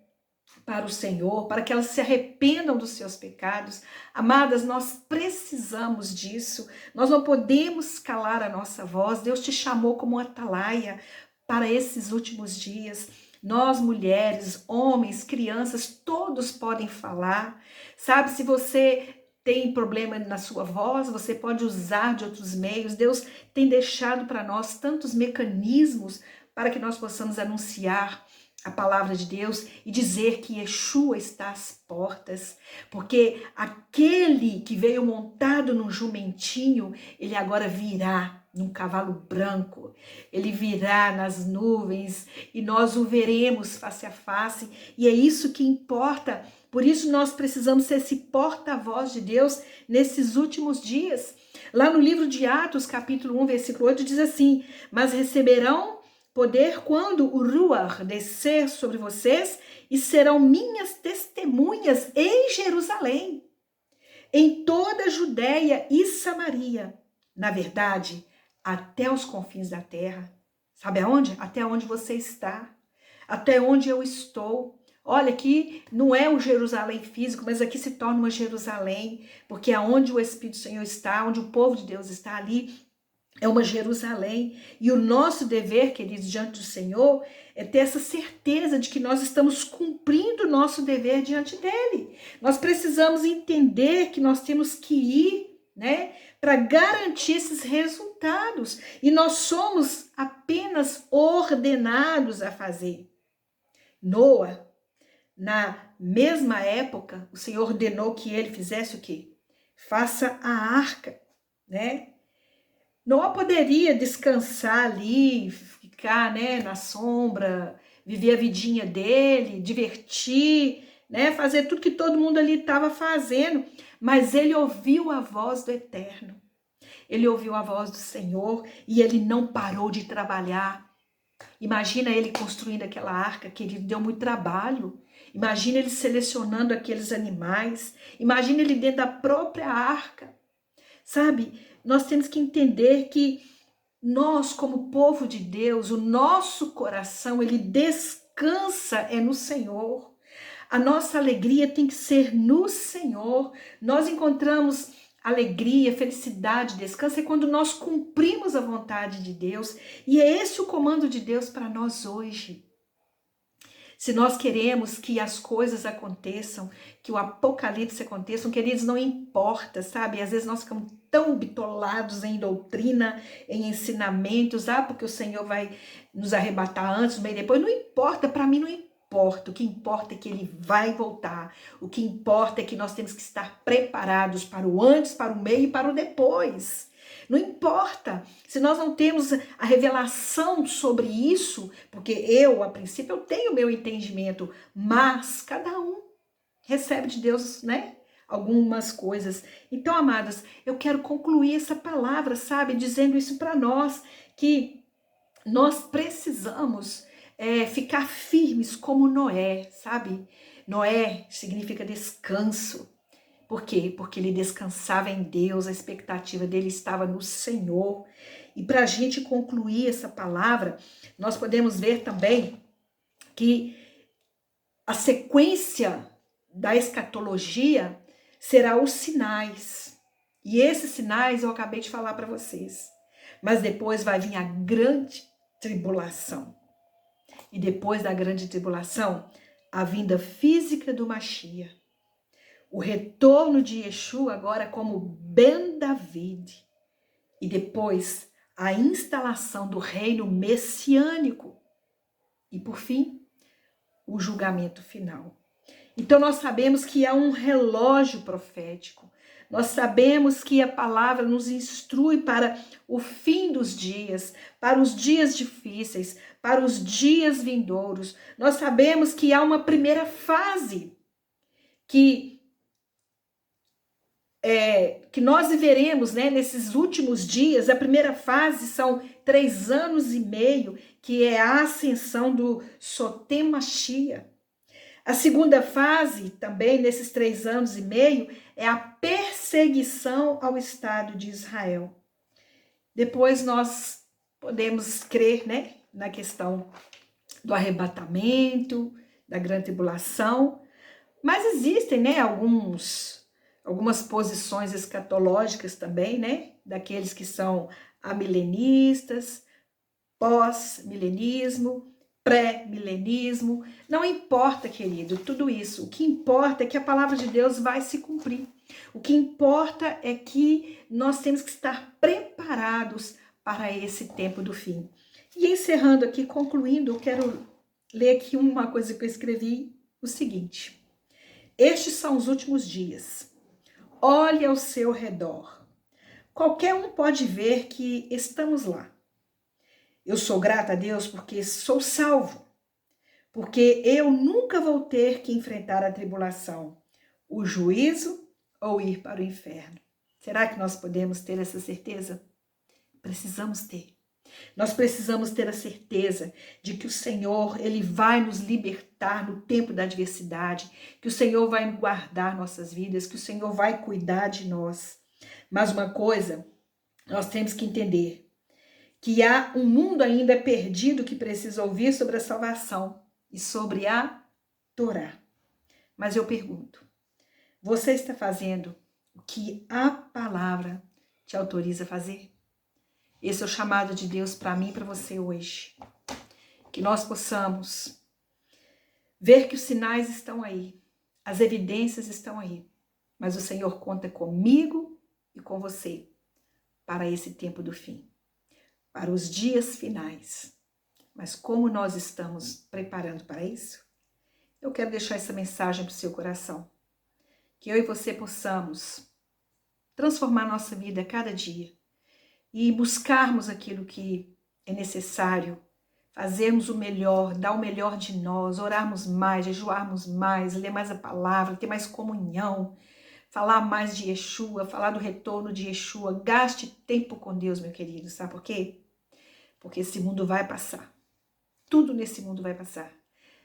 para o Senhor, para que elas se arrependam dos seus pecados. Amadas, nós precisamos disso. Nós não podemos calar a nossa voz. Deus te chamou como atalaia para esses últimos dias. Nós, mulheres, homens, crianças, todos podem falar. Sabe, se você tem problema na sua voz, você pode usar de outros meios. Deus tem deixado para nós tantos mecanismos para que nós possamos anunciar a palavra de Deus e dizer que Yeshua está às portas, porque aquele que veio montado num jumentinho, ele agora virá num cavalo branco, ele virá nas nuvens e nós o veremos face a face, e é isso que importa. Por isso nós precisamos ser esse porta-voz de Deus nesses últimos dias. Lá no livro de Atos, capítulo 1, versículo 8, diz assim, mas receberão poder quando o Ruach descer sobre vocês e serão minhas testemunhas em Jerusalém, em toda a Judéia e Samaria, na verdade, até os confins da terra. Sabe aonde? Até onde você está, até onde eu estou. Olha, aqui não é um Jerusalém físico, mas aqui se torna uma Jerusalém, porque aonde o Espírito do Senhor está, onde o povo de Deus está ali, é uma Jerusalém. E o nosso dever, queridos, diante do Senhor, é ter essa certeza de que nós estamos cumprindo o nosso dever diante dele. Nós precisamos entender que nós temos que ir, né, para garantir esses resultados. E nós somos apenas ordenados a fazer. Noa, na mesma época, o Senhor ordenou que ele fizesse o quê? Faça a arca, né? Noa poderia descansar ali, ficar, né, na sombra, viver a vidinha dele, divertir, né, fazer tudo que todo mundo ali estava fazendo, mas ele ouviu a voz do Eterno, ele ouviu a voz do Senhor e ele não parou de trabalhar. Imagina ele construindo aquela arca, que ele deu muito trabalho. Imagina ele selecionando aqueles animais. Imagina ele dentro da própria arca. Sabe, nós temos que entender que nós, como povo de Deus, o nosso coração, ele descansa no Senhor. A nossa alegria tem que ser no Senhor. Nós encontramos alegria, felicidade, descanso é quando nós cumprimos a vontade de Deus. E é esse o comando de Deus para nós hoje. Se nós queremos que as coisas aconteçam, que o apocalipse aconteça, queridos, não importa, sabe? Às vezes nós ficamos tão bitolados em doutrina, em ensinamentos, porque o Senhor vai nos arrebatar antes, meio depois. Não importa, para mim não importa. O que importa é que ele vai voltar. O que importa é que nós temos que estar preparados para o antes, para o meio e para o depois. Não importa se nós não temos a revelação sobre isso, porque eu, a princípio, eu tenho o meu entendimento, mas cada um recebe de Deus, né? Algumas coisas. Então, amadas, eu quero concluir essa palavra, sabe? Dizendo isso para nós, que nós precisamos ficar firmes como Noé, sabe? Noé significa descanso. Por quê? Porque ele descansava em Deus, a expectativa dele estava no Senhor. E para a gente concluir essa palavra, nós podemos ver também que a sequência da escatologia será os sinais. E esses sinais eu acabei de falar para vocês. Mas depois vai vir a grande tribulação. E depois da grande tribulação, a vinda física do Mashiach. O retorno de Yeshua agora como Ben David. E depois a instalação do reino messiânico. E por fim, o julgamento final. Então nós sabemos que há um relógio profético. Nós sabemos que a palavra nos instrui para o fim dos dias, para os dias difíceis, para os dias vindouros. Nós sabemos que há uma primeira fase que nós viveremos, né, nesses últimos dias. A primeira fase são 3 anos e meio, que é a ascensão do Sotem Mashiach. A segunda fase, também nesses 3 anos e meio, é a perseguição ao Estado de Israel. Depois nós podemos crer, né, na questão do arrebatamento, da grande tribulação, mas existem, né, algumas posições escatológicas também, né? Daqueles que são amilenistas, pós-milenismo, pré-milenismo. Não importa, querido, tudo isso. O que importa é que a palavra de Deus vai se cumprir. O que importa é que nós temos que estar preparados para esse tempo do fim. E encerrando aqui, concluindo, eu quero ler aqui uma coisa que eu escrevi, o seguinte: estes são os últimos dias. Olhe ao seu redor. Qualquer um pode ver que estamos lá. Eu sou grata a Deus porque sou salvo, porque eu nunca vou ter que enfrentar a tribulação, o juízo ou ir para o inferno. Será que nós podemos ter essa certeza? Precisamos ter. Nós precisamos ter a certeza de que o Senhor, ele vai nos libertar no tempo da adversidade, que o Senhor vai guardar nossas vidas, que o Senhor vai cuidar de nós. Mas uma coisa, nós temos que entender, que há um mundo ainda perdido que precisa ouvir sobre a salvação e sobre a Torá. Mas eu pergunto, você está fazendo o que a palavra te autoriza a fazer? Esse é o chamado de Deus para mim e para você hoje. Que nós possamos ver que os sinais estão aí, as evidências estão aí, mas o Senhor conta comigo e com você para esse tempo do fim, para os dias finais. Mas como nós estamos preparando para isso? Eu quero deixar essa mensagem para o seu coração. Que eu e você possamos transformar nossa vida a cada dia e buscarmos aquilo que é necessário, fazermos o melhor, dar o melhor de nós, orarmos mais, jejuarmos mais, ler mais a palavra, ter mais comunhão, falar mais de Yeshua, falar do retorno de Yeshua. Gaste tempo com Deus, meu querido, sabe por quê? Porque esse mundo vai passar. Tudo nesse mundo vai passar.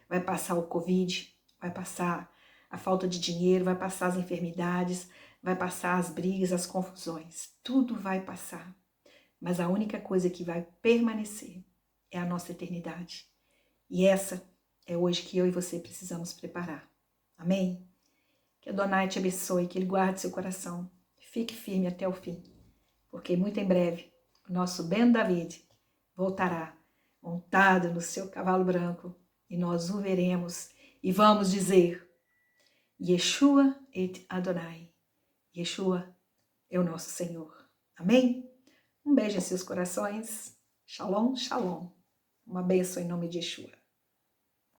Vai passar o Covid, vai passar a falta de dinheiro, vai passar as enfermidades, vai passar as brigas, as confusões. Tudo vai passar. Mas a única coisa que vai permanecer é a nossa eternidade. E essa é hoje que eu e você precisamos preparar. Amém? Que Adonai te abençoe, que Ele guarde seu coração. Fique firme até o fim, porque muito em breve o nosso Ben David voltará montado no seu cavalo branco e nós o veremos e vamos dizer: Yeshua et Adonai. Yeshua é o nosso Senhor. Amém? Um beijo em seus corações. Shalom, shalom. Uma bênção em nome de Yeshua.